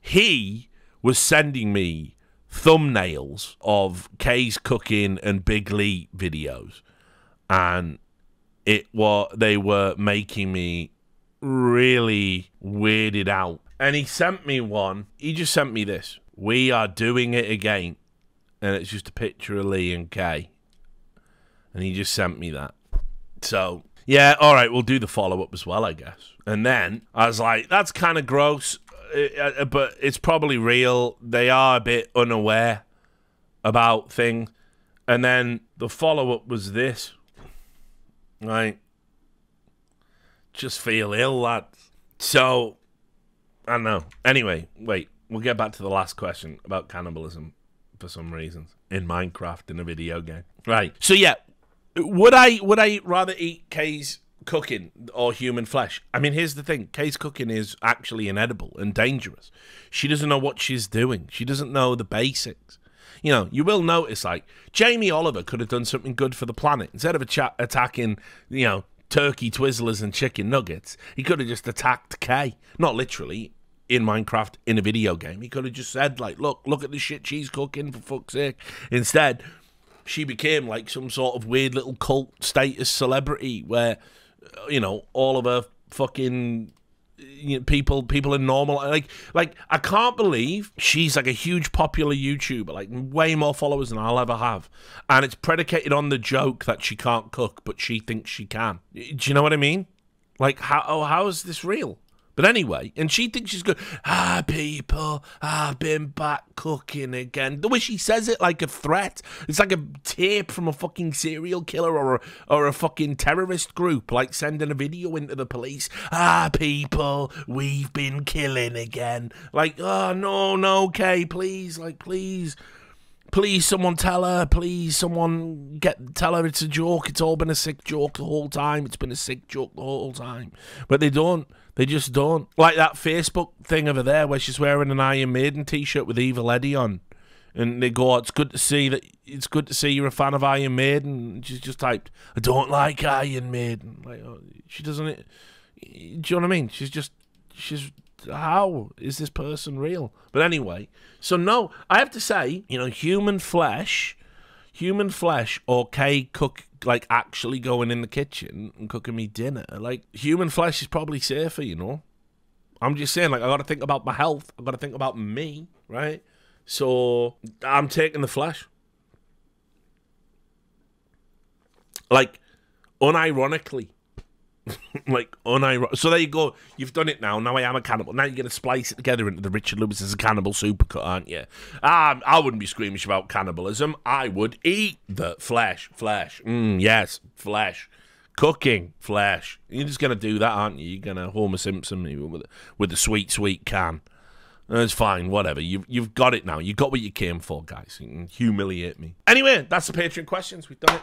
he was sending me thumbnails of Kay's cooking and Big Lee videos. And they were making me really weirded out. And he sent me one. He just sent me this. We are doing it again. And it's just a picture of Lee and Kay. And he just sent me that. So, yeah, all right, we'll do the follow-up as well, I guess. And then I was like, that's kind of gross, but it's probably real. They are a bit unaware about things. And then the follow-up was this. Right? Just feel ill, lads. So, I don't know. Anyway, wait. We'll get back to the last question about cannibalism for some reasons in Minecraft in a video game. Right. So, yeah. Would I rather eat Kay's cooking or human flesh? I mean, here's the thing. Kay's cooking is actually inedible and dangerous. She doesn't know what she's doing. She doesn't know the basics. You know, you will notice, like, Jamie Oliver could have done something good for the planet. Instead of attacking, you know, turkey Twizzlers and chicken nuggets, he could have just attacked Kay. Not literally, in Minecraft, in a video game. He could have just said, like, look at the shit she's cooking, for fuck's sake. Instead, she became like some sort of weird little cult status celebrity where, you know, all of her fucking people in normal, like I can't believe she's like a huge popular YouTuber, like way more followers than I'll ever have, and it's predicated on the joke that she can't cook but she thinks she can. Do you know what I mean? Like, how is this real? But anyway, and she thinks she's good. People, I've been back cooking again. The way she says it like a threat. It's like a tape from a fucking serial killer or a fucking terrorist group, like sending a video into the police. People, we've been killing again. Like, oh, no, Kay, please, like, please. Please, someone tell her. Please, someone tell her it's a joke. It's all been a sick joke the whole time. It's been a sick joke the whole time. But they don't. They just don't. Like that Facebook thing over there where she's wearing an Iron Maiden t-shirt with Evil Eddie on. And they go, it's good to see you're a fan of Iron Maiden. And she's just typed, I don't like Iron Maiden. Like, she doesn't... Do you know what I mean? She's... How is this person real? But anyway, so no, I have to say, you know, human flesh or Kay cook, like actually going in the kitchen and cooking me dinner, like human flesh is probably safer, you know. I'm just saying, like, I got to think about my health. I got to think about me, right? So I'm taking the flesh. Like, unironically. Like, so there you go. You've done it now. Now I am a cannibal. Now you're going to splice it together into the Richard Lewis as a cannibal supercut, aren't you? I wouldn't be squeamish about cannibalism. I would eat the flesh. Yes, flesh. Cooking flesh. You're just going to do that, aren't you? You're going to Homer Simpson me with the sweet can. It's fine, whatever. You've got it now. You got what you came for, guys. You can humiliate me. Anyway, that's the Patreon questions. We've done it.